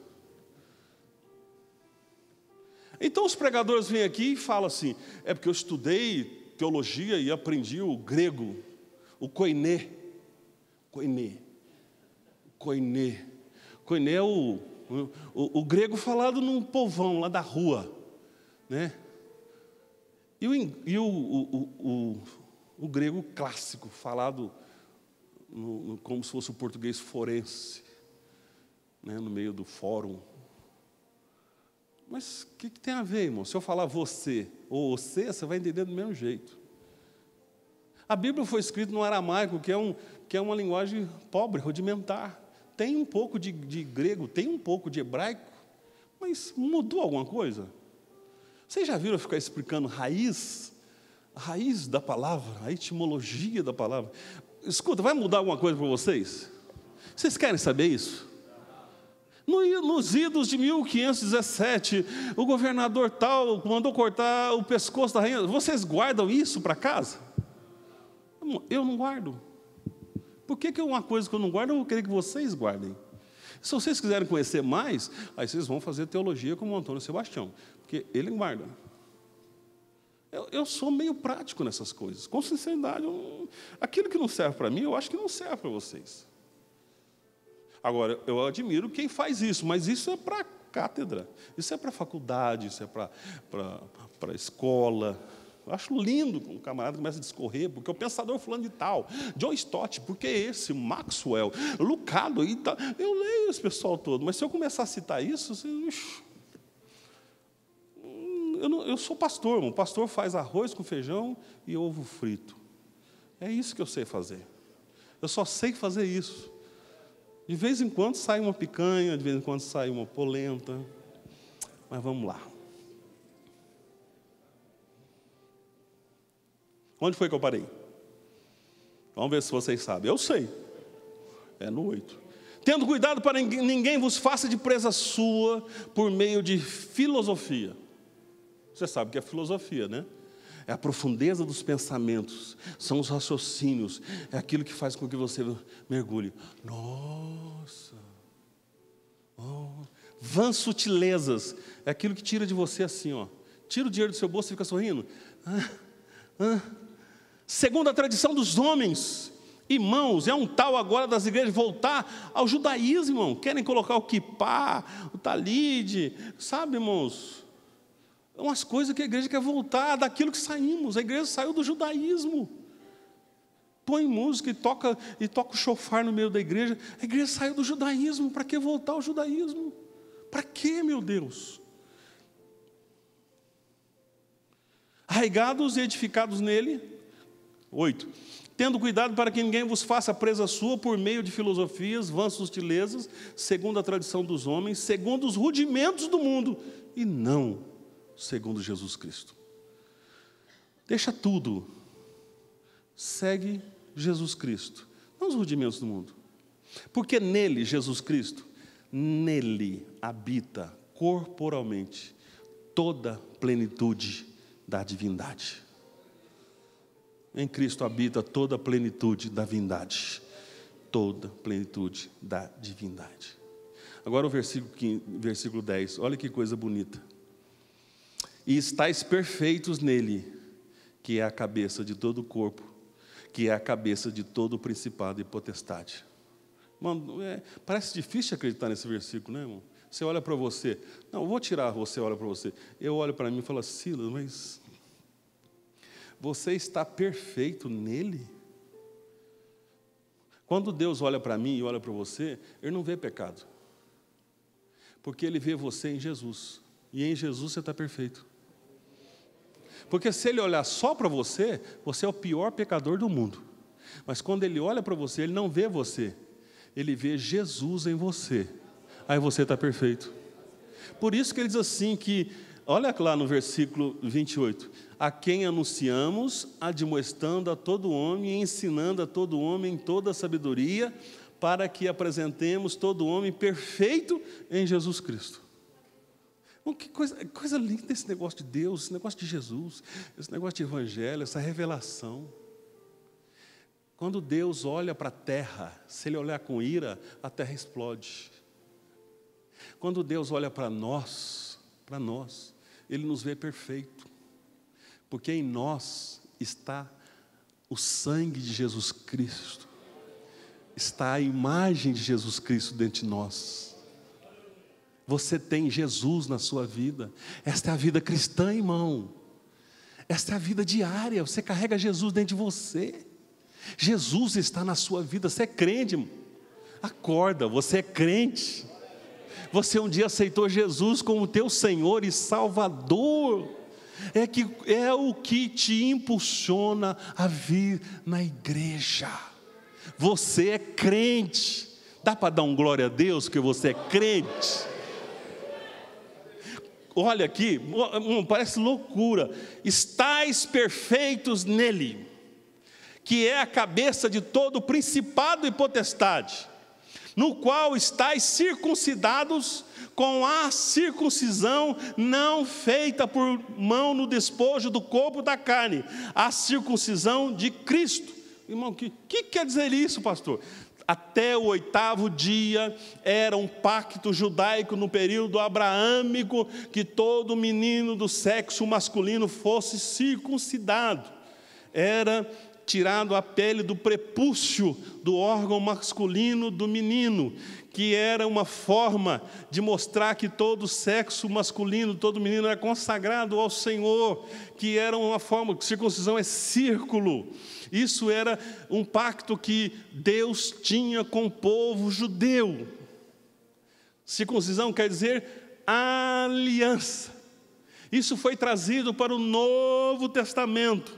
Então os pregadores vêm aqui e falam assim: é porque eu estudei teologia e aprendi o grego, o koiné. Koiné é o grego falado num povão lá da rua, né? E o grego clássico, falado como se fosse o português forense, né, no meio do fórum. Mas o que tem a ver, irmão? Se eu falar você ou você vai entender do mesmo jeito. A Bíblia foi escrita no aramaico, que é uma linguagem pobre, rudimentar. Tem um pouco de grego, tem um pouco de hebraico, mas mudou alguma coisa? Vocês já viram eu ficar explicando a raiz da palavra, a etimologia da palavra? Escuta, vai mudar alguma coisa para vocês? Vocês querem saber isso? Nos idos de 1517, o governador tal mandou cortar o pescoço da rainha. Vocês guardam isso para casa? Eu não guardo. Por que uma coisa que eu não guardo, eu vou querer que vocês guardem? Se vocês quiserem conhecer mais, aí vocês vão fazer teologia como o Antônio Sebastião, porque ele guarda. Eu sou meio prático nessas coisas, com sinceridade. Aquilo que não serve para mim, eu acho que não serve para vocês. Agora, eu admiro quem faz isso, mas isso é para cátedra, isso é para faculdade, isso é para escola. Eu acho lindo quando um camarada começa a discorrer, porque o pensador fulano de tal, John Stott, porque esse, Maxwell, Lucado, e tal. Eu leio esse pessoal todo, mas se eu começar a citar isso, eu sou pastor, irmão. O pastor faz arroz com feijão e ovo frito. É isso que eu sei fazer. Eu só sei fazer isso. De vez em quando sai uma picanha, de vez em quando sai uma polenta. Mas vamos lá. Onde foi que eu parei? Vamos ver se vocês sabem. Eu sei. É no 8. Tendo cuidado para ninguém vos faça de presa sua por meio de filosofia. Você sabe o que é filosofia, né? É a profundeza dos pensamentos, são os raciocínios, é aquilo que faz com que você mergulhe. Nossa! Vãs sutilezas, é aquilo que tira de você assim, ó. Tira o dinheiro do seu bolso e fica sorrindo. Segundo a tradição dos homens, irmãos, é um tal agora das igrejas voltar ao judaísmo, irmão. Querem colocar o quipá, o talide, sabe, irmãos? Umas coisas que a igreja quer voltar daquilo que saímos. A igreja saiu do judaísmo. Põe música e toca o chofar no meio da igreja. A igreja saiu do judaísmo. Para que voltar ao judaísmo? Para que, meu Deus? Arraigados e edificados nele. 8. Tendo cuidado para que ninguém vos faça presa sua por meio de filosofias, vãs sutilezas, segundo a tradição dos homens, segundo os rudimentos do mundo, e não segundo Jesus Cristo. Deixa tudo. Segue Jesus Cristo. Não os rudimentos do mundo. Porque nele, Jesus Cristo, nele habita corporalmente toda a plenitude da divindade. Em Cristo habita toda a plenitude da divindade. Toda a plenitude da divindade. Agora o versículo 10. Olha que coisa bonita. E estáis perfeitos nele, que é a cabeça de todo o corpo, que é a cabeça de todo o principado e potestade. Mano, parece difícil acreditar nesse versículo, né, irmão? Você olha para você, não, eu vou tirar você, olha para você. Eu olho para mim e falo, Silas, mas você está perfeito nele? Quando Deus olha para mim e olha para você, Ele não vê pecado. Porque Ele vê você em Jesus. E em Jesus você está perfeito. Porque se Ele olhar só para você, você é o pior pecador do mundo. Mas quando Ele olha para você, Ele não vê você. Ele vê Jesus em você. Aí você está perfeito. Por isso que Ele diz assim que, olha lá no versículo 28. A quem anunciamos, admoestando a todo homem e ensinando a todo homem em toda a sabedoria, para que apresentemos todo homem perfeito em Jesus Cristo. Que coisa linda esse negócio de Deus, esse negócio de Jesus, esse negócio de evangelho, essa revelação. Quando Deus olha para a terra, se Ele olhar com ira, a terra explode. Quando Deus olha para nós, Ele nos vê perfeito. Porque em nós está o sangue de Jesus Cristo. Está a imagem de Jesus Cristo dentro de nós. Você tem Jesus na sua vida. Esta é a vida cristã, irmão. Esta é a vida diária. Você carrega Jesus dentro de você. Jesus está na sua vida. Você é crente, irmão. Acorda, você é crente. Você um dia aceitou Jesus como teu Senhor e Salvador. É o que te impulsiona a vir na igreja. Você é crente. Dá para dar um glória a Deus que você é crente? Olha aqui, parece loucura. Estais perfeitos nele, que é a cabeça de todo principado e potestade, no qual estais circuncidados com a circuncisão não feita por mão no despojo do corpo da carne, a circuncisão de Cristo. Irmão, que quer dizer isso, pastor? até o 8º dia, era um pacto judaico no período abraâmico, que todo menino do sexo masculino fosse circuncidado. Era tirado a pele do prepúcio do órgão masculino do menino, que era uma forma de mostrar que todo sexo masculino, todo menino é consagrado ao Senhor, que era uma forma, circuncisão é círculo. Isso era um pacto que Deus tinha com o povo judeu. Circuncisão quer dizer aliança. Isso foi trazido para o Novo Testamento.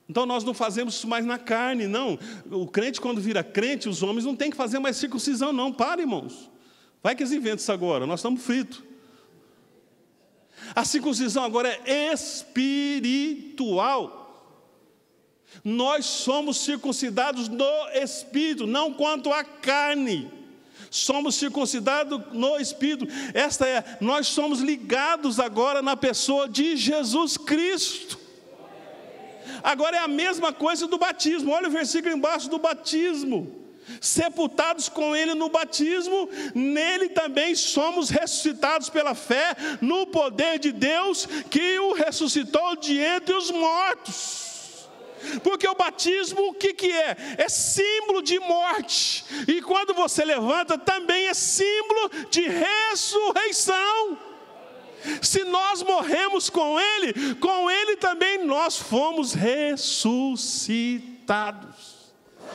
Então nós não fazemos isso mais na carne, não. O crente, quando vira crente, os homens não têm que fazer mais circuncisão, não. Para, irmãos. Vai que eles inventam isso agora, nós estamos fritos. A circuncisão agora é espiritual. Nós somos circuncidados no Espírito, não quanto à carne. Somos circuncidados no Espírito. Nós somos ligados agora na pessoa de Jesus Cristo. Agora é a mesma coisa do batismo. Olha o versículo embaixo do batismo. Sepultados com Ele no batismo, nele também somos ressuscitados pela fé no poder de Deus, que o ressuscitou de entre os mortos. Porque o batismo, o que é? É símbolo de morte. E quando você levanta, também é símbolo de ressurreição. Se nós morremos com Ele também nós fomos ressuscitados.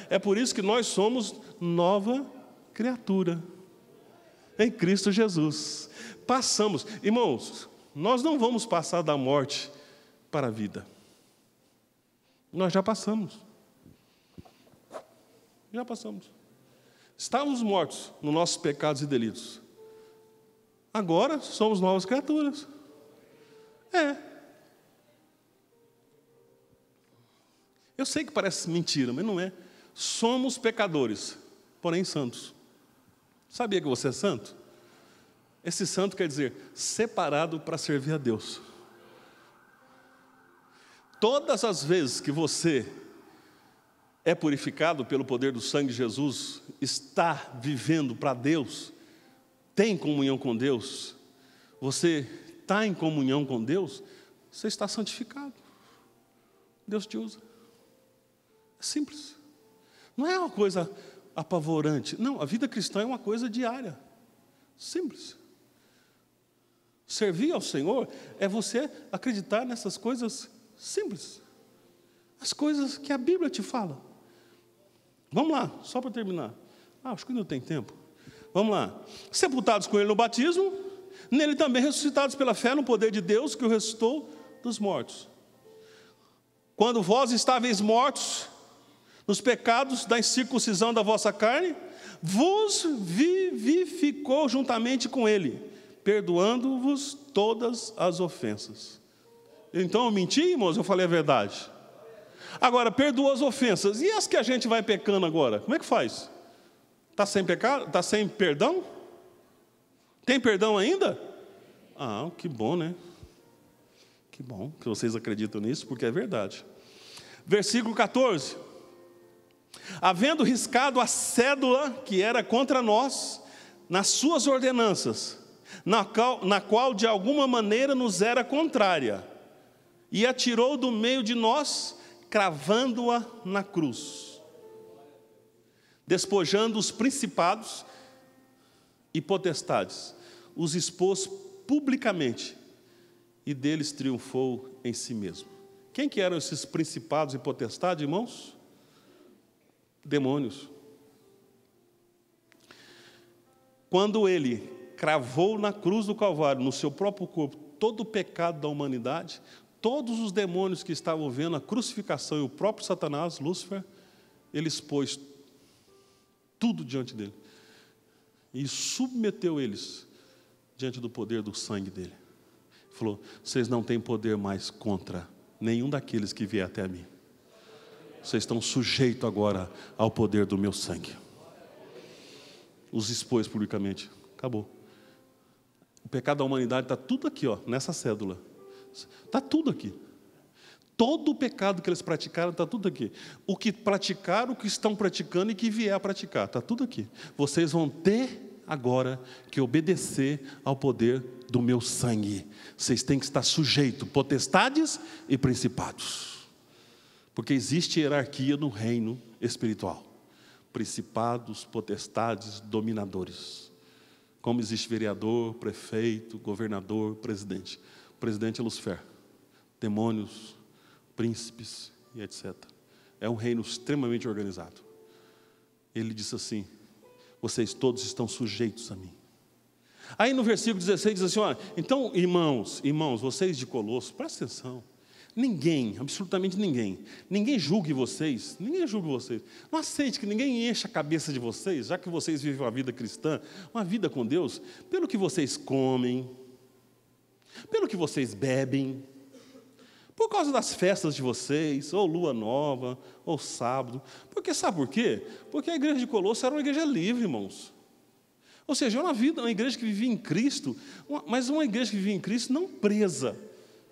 É por isso que nós somos nova criatura em Cristo Jesus. Passamos, irmãos, nós não vamos passar da morte para a vida. Nós já passamos. Já passamos. Estávamos mortos nos nossos pecados e delitos. Agora somos novas criaturas. Eu sei que parece mentira, mas não é. Somos pecadores, porém santos. Sabia que você é santo? Esse santo quer dizer separado para servir a Deus. Todas as vezes que você é purificado pelo poder do sangue de Jesus, está vivendo para Deus, tem comunhão com Deus, você está em comunhão com Deus, você está santificado. Deus te usa. É simples. Não é uma coisa apavorante. Não, a vida cristã é uma coisa diária. Simples. Servir ao Senhor é você acreditar nessas coisas simples. As coisas que a Bíblia te fala. Vamos lá, só para terminar. Acho que ainda tem tempo. Vamos lá. Sepultados com Ele no batismo, nele também ressuscitados pela fé no poder de Deus que o ressuscitou dos mortos. Quando vós estáveis mortos nos pecados da incircuncisão da vossa carne, vos vivificou juntamente com Ele, perdoando-vos todas as ofensas. Então eu menti, irmãos? Eu falei a verdade. Agora, perdoa as ofensas. E as que a gente vai pecando agora? Como é que faz? Está sem pecado? Está sem perdão? Tem perdão ainda? Ah, que bom, né? Que bom que vocês acreditam nisso, porque é verdade. Versículo 14. Havendo riscado a cédula que era contra nós, nas suas ordenanças, na qual de alguma maneira nos era contrária, e atirou do meio de nós, cravando-a na cruz, despojando os principados e potestades, os expôs publicamente, e deles triunfou em si mesmo. Quem que eram esses principados e potestades, irmãos? Demônios. Quando ele cravou na cruz do Calvário, no seu próprio corpo, todo o pecado da humanidade, todos os demônios que estavam vendo a crucificação e o próprio Satanás, Lúcifer, ele expôs tudo diante dele e submeteu eles diante do poder do sangue dele. Falou: vocês não têm poder mais contra nenhum daqueles que vier até mim. Vocês estão sujeitos agora ao poder do meu sangue. Os expôs publicamente. Acabou. O pecado da humanidade está tudo aqui, ó, nessa cédula. Está tudo aqui. todo o pecado que eles praticaram está tudo aqui. O que praticaram, o que estão praticando e que vier a praticar, está tudo aqui. Vocês vão ter agora que obedecer ao poder do meu sangue. Vocês têm que estar sujeitos, potestades e principados. Porque existe hierarquia no reino espiritual. Principados, potestades, dominadores. Como existe vereador, prefeito, governador, presidente. O presidente é Lucifer. Demônios, príncipes e etc. É um reino extremamente organizado. Ele disse assim: vocês todos estão sujeitos a mim. Aí no versículo 16 diz assim: olha, então irmãos, vocês de Colosso, presta atenção. Ninguém, absolutamente ninguém julgue vocês, não aceite que ninguém encha a cabeça de vocês, já que vocês vivem uma vida cristã, uma vida com Deus, pelo que vocês comem, pelo que vocês bebem, por causa das festas de vocês, ou lua nova, ou sábado. Porque sabe por quê? Porque a igreja de Colosso era uma igreja livre, irmãos. Ou seja, era uma igreja que vivia em Cristo, mas uma igreja que vivia em Cristo não presa,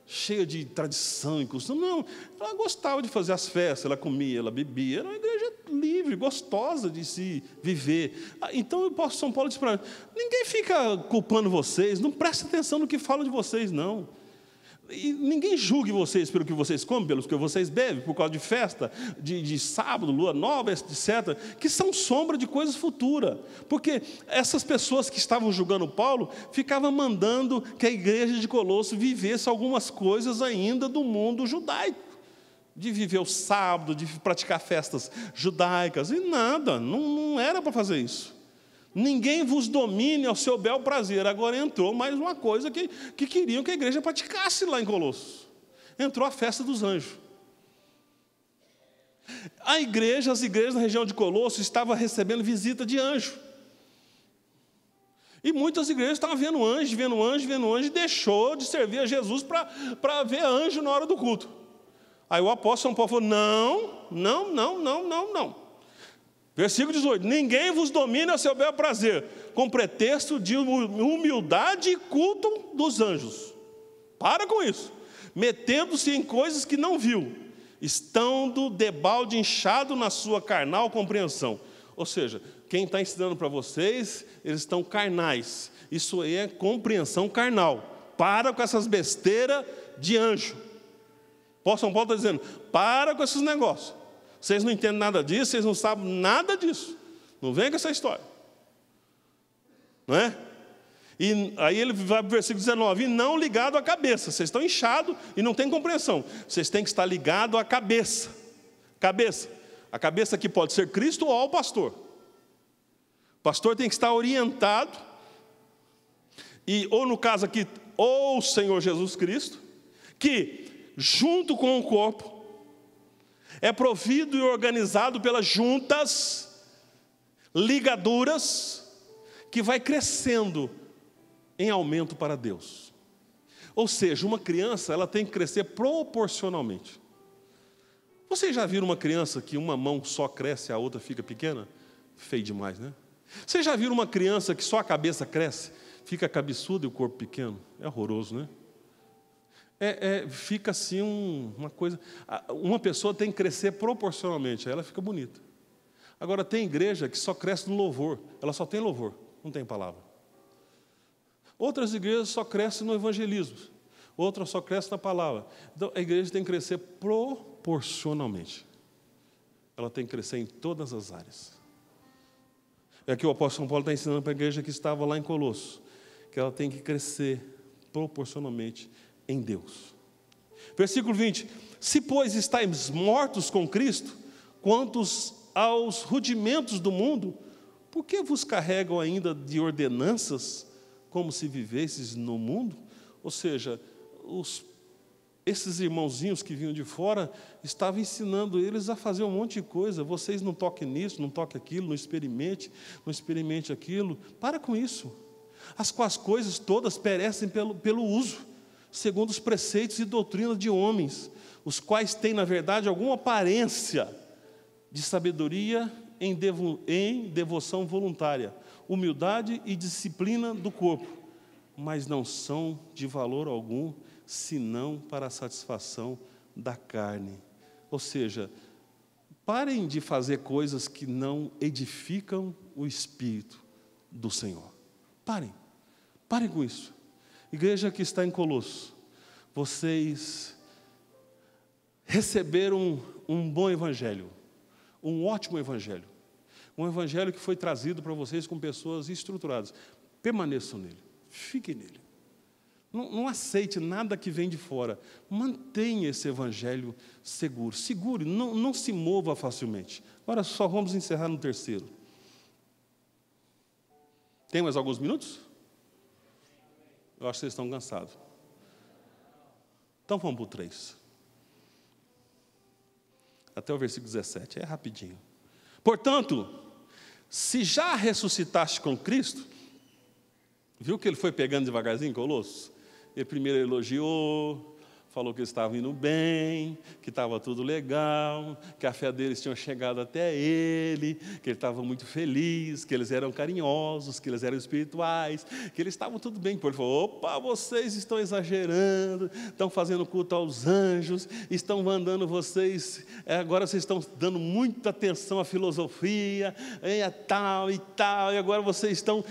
cheia de tradição e costume. Não, ela gostava de fazer as festas, ela comia, ela bebia. Era uma igreja livre, gostosa de se viver. Então o apóstolo São Paulo disse para mim: ninguém fica culpando vocês, não presta atenção no que falam de vocês, não. E ninguém julgue vocês pelo que vocês comem, pelo que vocês bebem, por causa de festa, de sábado, lua nova, etc., que são sombra de coisas futuras. Porque essas pessoas que estavam julgando Paulo ficavam mandando que a igreja de Colosso vivesse algumas coisas ainda do mundo judaico, de viver o sábado, de praticar festas judaicas, e nada, não era para fazer isso. Ninguém vos domine ao seu bel prazer. Agora entrou mais uma coisa que queriam que a igreja praticasse lá em Colosso. Entrou a festa dos anjos. As igrejas da região de Colosso estavam recebendo visita de anjo. E muitas igrejas estavam vendo anjo, e deixou de servir a Jesus para ver anjo na hora do culto. Aí o apóstolo São Paulo falou: não. Versículo 18: ninguém vos domina a seu bel prazer, com pretexto de humildade e culto dos anjos. Para com isso. Metendo-se em coisas que não viu, estando debalde inchado na sua carnal compreensão. Ou seja, quem está ensinando para vocês, eles estão carnais. Isso aí é compreensão carnal. Para com essas besteiras de anjo. O apóstolo São Paulo está dizendo: para com esses negócios. Vocês não entendem nada disso, vocês não sabem nada disso. Não vem com essa história. Não é? E aí ele vai para o versículo 19: e não ligado à cabeça. Vocês estão inchados e não têm compreensão. Vocês têm que estar ligados à cabeça. A cabeça que pode ser Cristo ou o pastor. O pastor tem que estar orientado. Ou no caso aqui, ou o Senhor Jesus Cristo, que junto com o corpo, é provido e organizado pelas juntas, ligaduras, que vai crescendo em aumento para Deus. Ou seja, uma criança, ela tem que crescer proporcionalmente. Vocês já viram uma criança que uma mão só cresce e a outra fica pequena? Feio demais, né? Vocês já viram uma criança que só a cabeça cresce, fica cabeçuda e o corpo pequeno? É horroroso, né? Fica assim uma coisa. Uma pessoa tem que crescer proporcionalmente, aí ela fica bonita. Agora tem igreja que só cresce no louvor, ela só tem louvor, não tem palavra. Outras igrejas só crescem no evangelismo, outras só crescem na palavra. Então a igreja tem que crescer proporcionalmente. Ela tem que crescer em todas as áreas. É que o apóstolo São Paulo está ensinando para a igreja que estava lá em Colosso, que ela tem que crescer proporcionalmente em Deus. Versículo 20: se pois estáis mortos com Cristo, quantos aos rudimentos do mundo, por que vos carregam ainda de ordenanças, como se vivesses no mundo? Ou seja, esses irmãozinhos que vinham de fora, estavam ensinando eles a fazer um monte de coisa. Vocês não toquem nisso, não toquem aquilo, não experimente aquilo. Para com isso. As quais coisas todas perecem pelo uso, segundo os preceitos e doutrinas de homens, os quais têm, na verdade, alguma aparência de sabedoria em devoção voluntária, humildade e disciplina do corpo, mas não são de valor algum, senão para a satisfação da carne. Ou seja, parem de fazer coisas que não edificam o Espírito do Senhor. Parem com isso. Igreja que está em Colosso, vocês receberam um bom evangelho, um ótimo evangelho, um evangelho que foi trazido para vocês com pessoas estruturadas. Permaneçam nele, fiquem nele. Não aceite nada que vem de fora. Mantenha esse evangelho seguro. Segure, não se mova facilmente. Agora só vamos encerrar no terceiro. Tem mais alguns minutos? Eu acho que vocês estão cansados. Então vamos para o 3. Até o versículo 17. É rapidinho. Portanto, se já ressuscitaste com Cristo, viu que ele foi pegando devagarzinho, Colossos? Ele primeiro elogiou, falou que eles estavam indo bem, que estava tudo legal, que a fé deles tinha chegado até ele, que ele estava muito feliz, que eles eram carinhosos, que eles eram espirituais, que eles estavam tudo bem. Ele falou: opa, vocês estão exagerando, estão fazendo culto aos anjos, estão mandando vocês, agora vocês estão dando muita atenção à filosofia, e agora vocês estão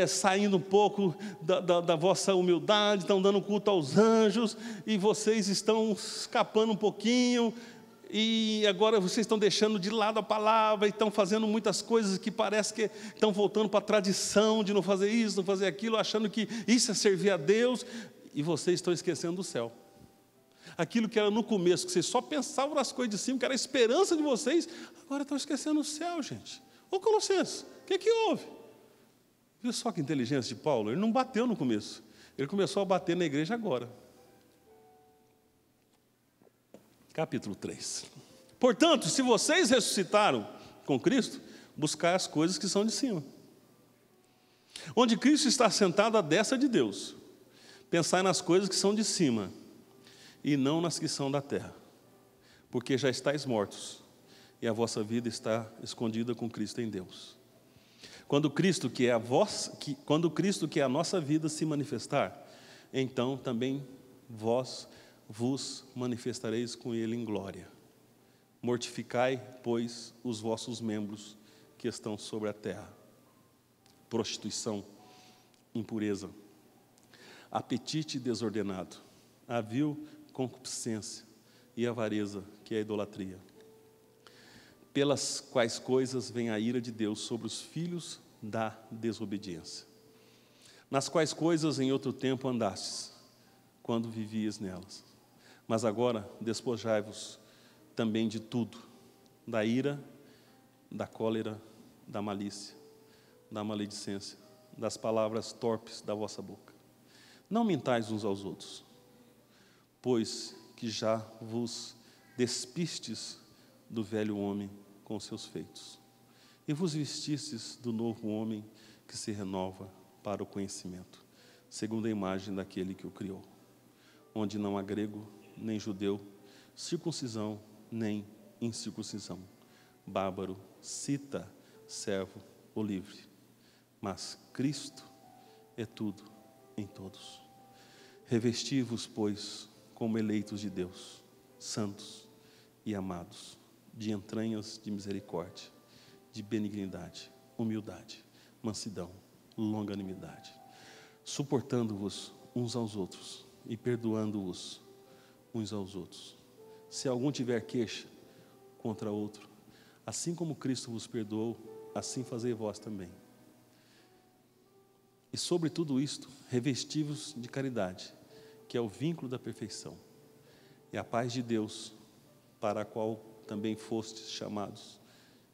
saindo um pouco da vossa humildade, estão dando culto aos anjos, e vocês estão escapando um pouquinho, e agora vocês estão deixando de lado a palavra, e estão fazendo muitas coisas que parece que estão voltando para a tradição de não fazer isso, não fazer aquilo, achando que isso é servir a Deus, e vocês estão esquecendo do céu. Aquilo que era no começo, que vocês só pensavam nas coisas de cima, que era a esperança de vocês, agora estão esquecendo o céu, gente. Ô Colossenses, o que houve? Viu só que inteligência de Paulo? Ele não bateu no começo. Ele começou a bater na igreja agora. Capítulo 3. Portanto, se vocês ressuscitaram com Cristo, buscai as coisas que são de cima, onde Cristo está sentado à destra de Deus. Pensai nas coisas que são de cima, e não nas que são da terra, porque já estáis mortos, e a vossa vida está escondida com Cristo em Deus. Quando Cristo, que é a nossa vida, se manifestar, então também vós vos manifestareis com Ele em glória. Mortificai, pois, os vossos membros que estão sobre a terra: prostituição, impureza, apetite desordenado, a vil concupiscência e avareza, que é a idolatria, pelas quais coisas vem a ira de Deus sobre os filhos da desobediência, nas quais coisas em outro tempo andastes, quando vivias nelas. Mas agora despojai-vos também de tudo: da ira, da cólera, da malícia, da maledicência, das palavras torpes da vossa boca. Não mentais uns aos outros, pois que já vos despistes do velho homem com seus feitos, e vos vestistes do novo homem que se renova para o conhecimento, segundo a imagem daquele que o criou, onde não há grego nem judeu, circuncisão nem incircuncisão, bárbaro, cita, servo ou livre, mas Cristo é tudo em todos. Revesti-vos, pois, como eleitos de Deus, santos e amados, de entranhas de misericórdia, de benignidade, humildade, mansidão, longanimidade, suportando-vos uns aos outros e perdoando-vos uns aos outros. Se algum tiver queixa contra outro, assim como Cristo vos perdoou, assim fazei vós também. E sobre tudo isto, revesti-vos de caridade, que é o vínculo da perfeição, e a paz de Deus, para a qual também fostes chamados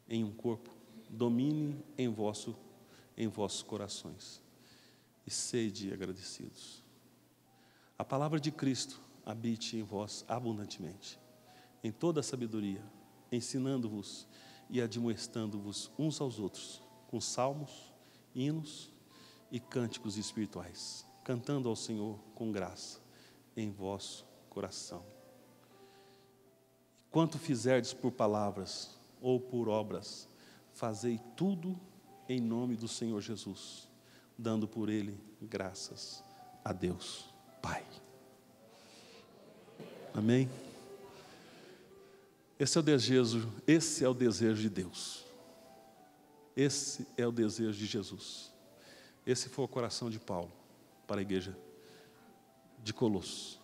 em um corpo, domine em vossos corações, e sede agradecidos. A palavra de Cristo habite em vós abundantemente, em toda a sabedoria, ensinando-vos e admoestando-vos uns aos outros, com salmos, hinos e cânticos espirituais, cantando ao Senhor com graça em vosso coração. Quanto fizerdes por palavras ou por obras, fazei tudo em nome do Senhor Jesus, dando por Ele graças a Deus Pai. Amém? Esse é o desejo de Deus. Esse é o desejo de Jesus. Esse foi o coração de Paulo para a igreja de Colossos.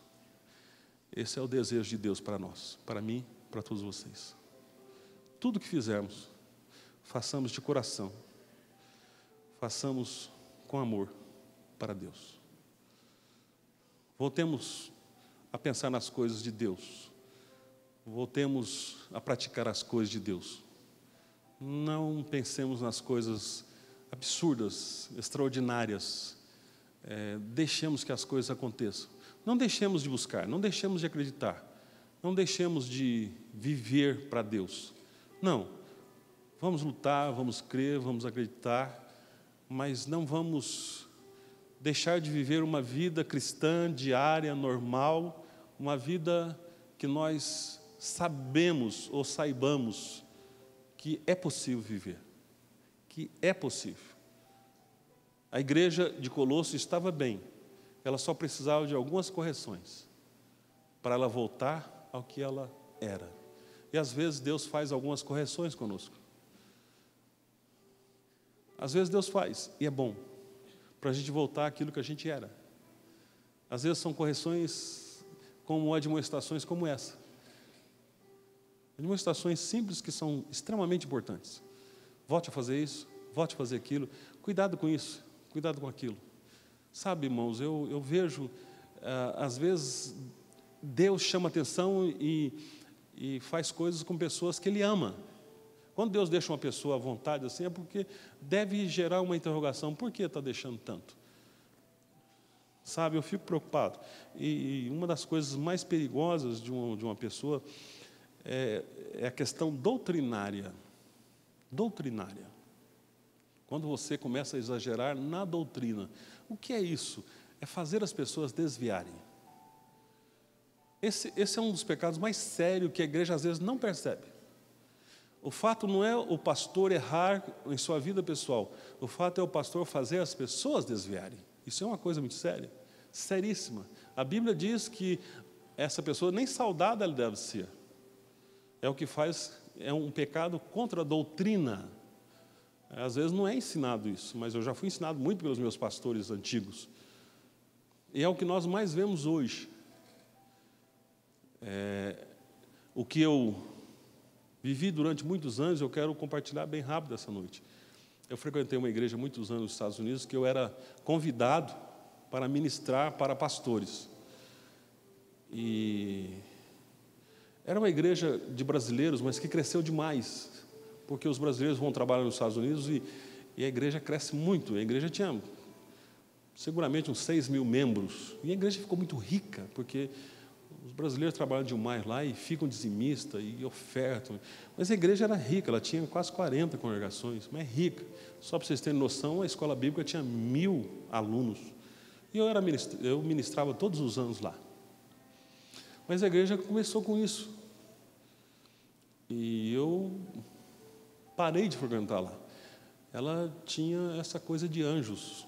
Esse é o desejo de Deus para nós, para mim, para todos vocês. Tudo que fizermos, façamos de coração, façamos com amor para Deus. Voltemos a pensar nas coisas de Deus. Voltemos a praticar as coisas de Deus. Não pensemos nas coisas absurdas, extraordinárias. Deixemos que as coisas aconteçam. Não deixemos de buscar, não deixemos de acreditar. Não deixemos de viver para Deus. Não. Vamos lutar, vamos crer, vamos acreditar, mas não vamos deixar de viver uma vida cristã, diária, normal, uma vida que nós sabemos ou saibamos que é possível viver, que é possível. A igreja de Colossos estava bem, ela só precisava de algumas correções para ela voltar ao que ela era. E às vezes Deus faz algumas correções conosco. Às vezes Deus faz, e é bom, para a gente voltar àquilo que a gente era. Às vezes são correções como admoestações como essa. Admoestações simples que são extremamente importantes. Volte a fazer isso, volte a fazer aquilo. Cuidado com isso, cuidado com aquilo. Sabe, irmãos, eu vejo, às vezes, Deus chama atenção e faz coisas com pessoas que Ele ama. Quando Deus deixa uma pessoa à vontade assim, é porque deve gerar uma interrogação. Por que está deixando tanto? Sabe, eu fico preocupado. E uma das coisas mais perigosas de uma pessoa é a questão doutrinária. Doutrinária. Quando você começa a exagerar na doutrina. O que é isso? É fazer as pessoas desviarem. Esse é um dos pecados mais sérios que a igreja às vezes não percebe. O fato não é o pastor errar em sua vida pessoal. O fato é o pastor fazer as pessoas desviarem. Isso é uma coisa muito séria, seríssima. A Bíblia diz que essa pessoa nem saudada ela deve ser. É o que faz, é um pecado contra a doutrina. Às vezes não é ensinado isso, mas eu já fui ensinado muito pelos meus pastores antigos. E é o que nós mais vemos hoje. O que eu vivi durante muitos anos, eu quero compartilhar bem rápido essa noite. Eu frequentei uma igreja há muitos anos nos Estados Unidos, que eu era convidado para ministrar para pastores. E era uma igreja de brasileiros, mas que cresceu demais, porque os brasileiros vão trabalhar nos Estados Unidos e a igreja cresce muito. A igreja tinha seguramente uns 6 mil membros, e a igreja ficou muito rica, porque os brasileiros trabalham demais lá e ficam dizimistas e ofertam. Mas a igreja era rica, ela tinha quase 40 congregações, mas é rica. Só para vocês terem noção, a escola bíblica tinha 1000 alunos. E eu ministrava todos os anos lá. Mas a igreja começou com isso. E eu parei de frequentar lá. Ela tinha essa coisa de anjos.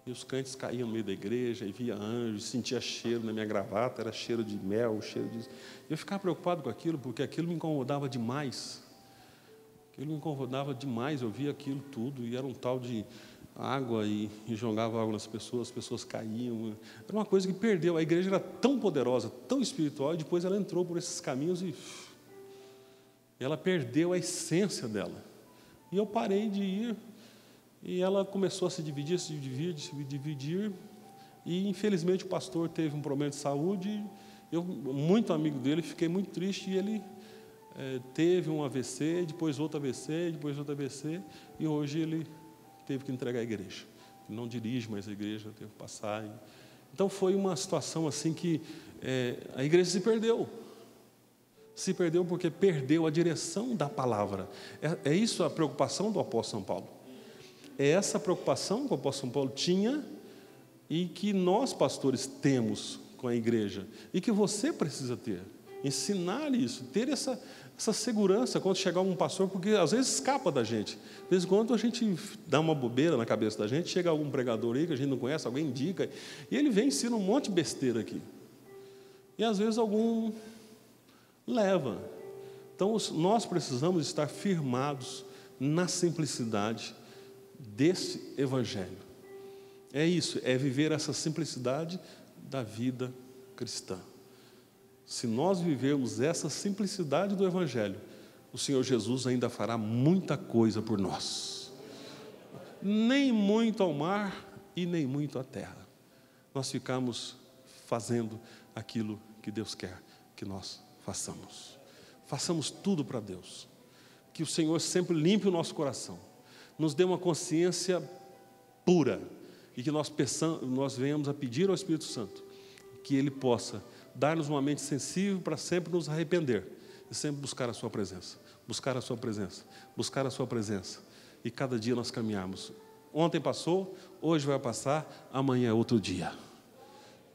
E os crentes caíam no meio da igreja e via anjos, sentia cheiro na minha gravata, era cheiro de mel, cheiro de... Eu ficava preocupado com aquilo, porque aquilo me incomodava demais. Aquilo me incomodava demais, eu via aquilo tudo, e era um tal de água, e jogava água nas pessoas, as pessoas caíam. Era uma coisa que perdeu. A igreja era tão poderosa, tão espiritual, e depois ela entrou por esses caminhos e ela perdeu a essência dela. E eu parei de ir. E ela começou a se dividir, e infelizmente o pastor teve um problema de saúde. Eu, muito amigo dele, fiquei muito triste, e ele teve um AVC, depois outro AVC, depois outro AVC, e hoje ele teve que entregar a igreja. Ele não dirige mais a igreja, teve que passar. Então foi uma situação assim que a igreja se perdeu. Se perdeu porque perdeu a direção da palavra. É isso a preocupação do apóstolo São Paulo. É essa preocupação que o apóstolo São Paulo tinha e que nós, pastores, temos com a igreja. E que você precisa ter. Ensinar isso, ter essa segurança quando chegar um pastor, porque às vezes escapa da gente. De vez em quando a gente dá uma bobeira na cabeça da gente, chega algum pregador aí que a gente não conhece, alguém indica, e ele vem e ensina um monte de besteira aqui. E às vezes algum Leva. Então, nós precisamos estar firmados na simplicidade desse Evangelho. É isso, é viver essa simplicidade da vida cristã. Se nós vivermos essa simplicidade do Evangelho, o Senhor Jesus ainda fará muita coisa por nós. Nem muito ao mar e nem muito à terra. Nós ficamos fazendo aquilo que Deus quer que nós façamos. Façamos tudo para Deus. Que o Senhor sempre limpe o nosso coração. Nos dê uma consciência pura. E que nós venhamos a pedir ao Espírito Santo que Ele possa dar-nos uma mente sensível para sempre nos arrepender e sempre buscar a sua presença, buscar a sua presença, buscar a sua presença. E cada dia nós caminharmos. Ontem passou, hoje vai passar, amanhã é outro dia.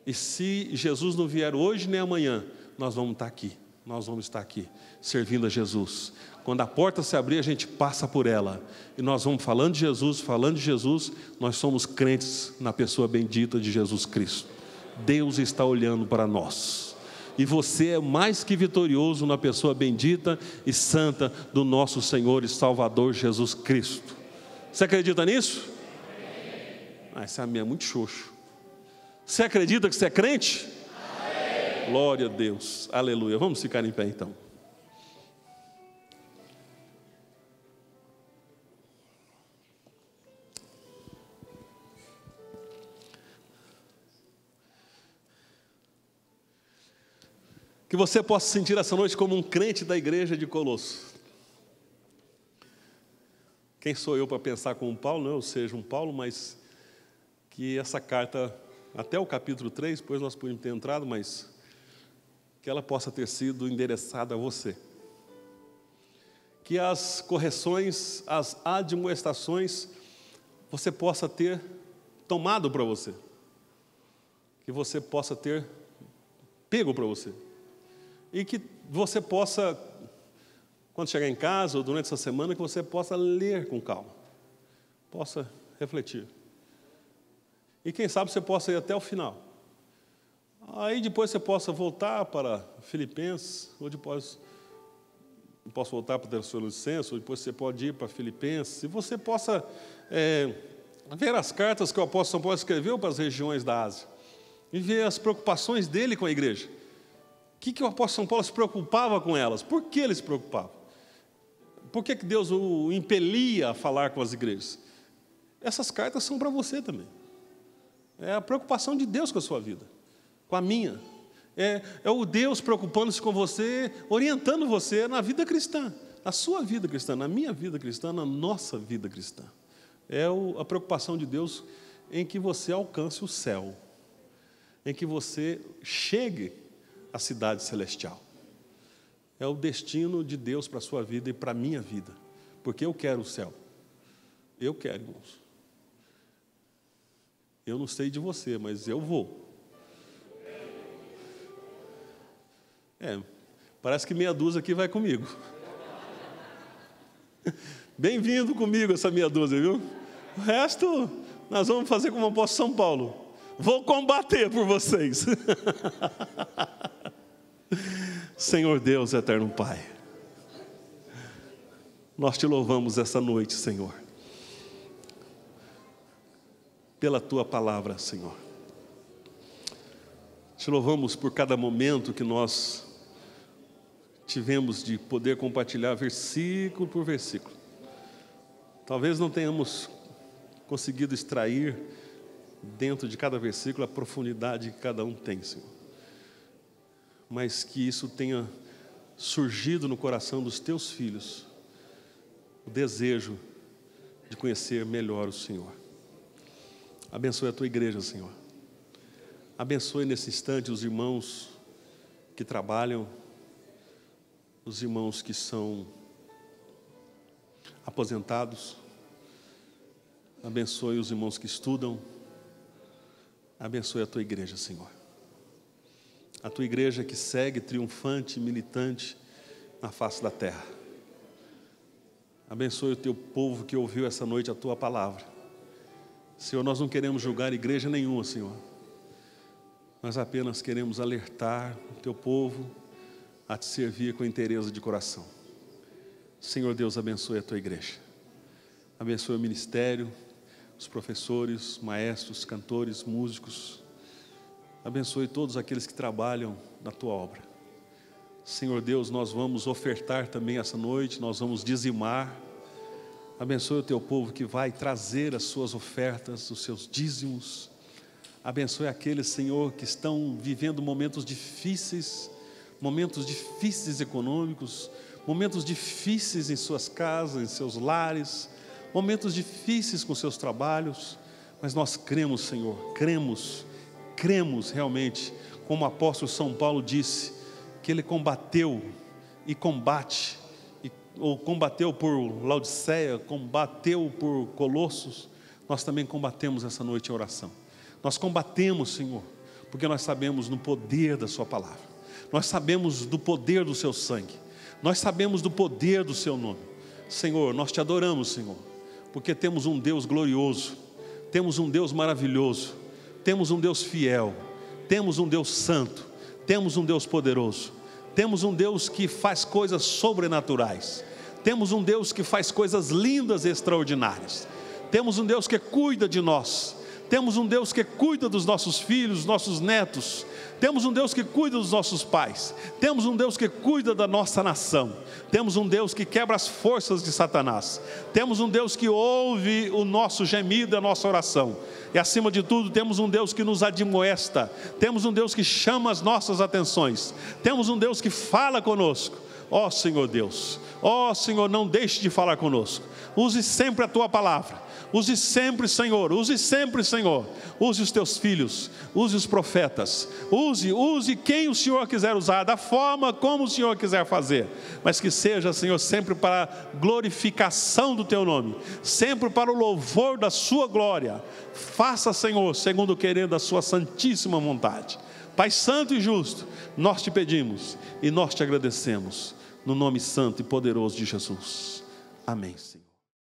E se Jesus não vier hoje nem amanhã, nós vamos estar aqui. Nós vamos estar aqui, servindo a Jesus. Quando a porta se abrir, a gente passa por ela. E nós vamos falando de Jesus, nós somos crentes na pessoa bendita de Jesus Cristo. Deus está olhando para nós. E você é mais que vitorioso na pessoa bendita e santa do nosso Senhor e Salvador Jesus Cristo. Você acredita nisso? Esse amém é muito xoxo. Você acredita que você é crente? Glória a Deus, aleluia. Vamos ficar em pé então. Que você possa sentir essa noite como um crente da igreja de Colosso. Quem sou eu para pensar como Paulo? Não eu seja um Paulo, mas que essa carta, até o capítulo 3, depois nós podemos ter entrado, mas que ela possa ter sido endereçada a você. Que as correções, as admoestações, você possa ter tomado para você. Que você possa ter pego para você. E que você possa, quando chegar em casa ou durante essa semana, que você possa ler com calma. Possa refletir. E quem sabe você possa ir até o final. Aí depois você possa voltar para Filipenses, ou depois posso voltar para Tessalonicenses, ou depois você pode ir para Filipenses, e você possa ver as cartas que o apóstolo São Paulo escreveu para as regiões da Ásia, e ver as preocupações dele com a igreja. O que o apóstolo São Paulo se preocupava com elas? Por que ele se preocupava? Por que Deus o impelia a falar com as igrejas? Essas cartas são para você também. É a preocupação de Deus com a sua vida. Com a minha, é o Deus preocupando-se com você, orientando você na vida cristã, na sua vida cristã, na minha vida cristã, na nossa vida cristã. É a preocupação de Deus em que você alcance o céu, em que você chegue à cidade celestial. É o destino de Deus para a sua vida e para a minha vida, porque eu quero o céu. Eu quero, irmãos. Eu não sei de você, mas eu vou. Parece que meia dúzia aqui vai comigo. Bem-vindo comigo essa meia dúzia, viu? O resto, nós vamos fazer como o apóstolo São Paulo. Vou combater por vocês. Senhor Deus, eterno Pai, nós te louvamos essa noite, Senhor, pela Tua palavra, Senhor. Te louvamos por cada momento que nós tivemos de poder compartilhar versículo por versículo. Talvez não tenhamos conseguido extrair dentro de cada versículo a profundidade que cada um tem, Senhor. Mas que isso tenha surgido no coração dos teus filhos, o desejo de conhecer melhor o Senhor. Abençoe a tua igreja, Senhor. Abençoe nesse instante os irmãos que trabalham, os irmãos que são aposentados. Abençoe os irmãos que estudam. Abençoe a tua igreja, Senhor. A tua igreja que segue triunfante, militante na face da terra. Abençoe o teu povo que ouviu essa noite a tua palavra. Senhor, nós não queremos julgar igreja nenhuma, Senhor. Nós apenas queremos alertar o teu povo a te servir com inteireza de coração. Senhor Deus, abençoe a tua igreja. Abençoe o ministério, os professores, maestros, cantores, músicos. Abençoe todos aqueles que trabalham na tua obra. Senhor Deus, nós vamos ofertar também essa noite, nós vamos dizimar. Abençoe o teu povo que vai trazer as suas ofertas, os seus dízimos. Abençoe aqueles, Senhor, que estão vivendo momentos difíceis econômicos, momentos difíceis em suas casas, em seus lares, momentos difíceis com seus trabalhos, mas nós cremos, Senhor, cremos realmente, como o apóstolo São Paulo disse, que ele combateu e combate, ou combateu por Laodiceia, combateu por Colossos. Nós também combatemos essa noite em oração. Nós combatemos, Senhor, porque nós sabemos no poder da sua palavra, nós sabemos do poder do seu sangue, nós sabemos do poder do seu nome. Senhor, nós te adoramos, Senhor, porque temos um Deus glorioso, temos um Deus maravilhoso, temos um Deus fiel, temos um Deus santo, temos um Deus poderoso, temos um Deus que faz coisas sobrenaturais, temos um Deus que faz coisas lindas e extraordinárias, temos um Deus que cuida de nós, temos um Deus que cuida dos nossos filhos, dos nossos netos, temos um Deus que cuida dos nossos pais, temos um Deus que cuida da nossa nação, temos um Deus que quebra as forças de Satanás, temos um Deus que ouve o nosso gemido, a nossa oração, e acima de tudo temos um Deus que nos admoesta, temos um Deus que chama as nossas atenções, temos um Deus que fala conosco. Ó Senhor Deus, ó Senhor, não deixe de falar conosco, use sempre a tua palavra, use sempre, Senhor, use os teus filhos, use os profetas, use quem o Senhor quiser usar, da forma como o Senhor quiser fazer, mas que seja, Senhor, sempre para a glorificação do teu nome, sempre para o louvor da sua glória. Faça, Senhor, segundo o querer da sua santíssima vontade. Pai santo e justo, nós te pedimos e nós te agradecemos, no nome santo e poderoso de Jesus. Amém, Senhor.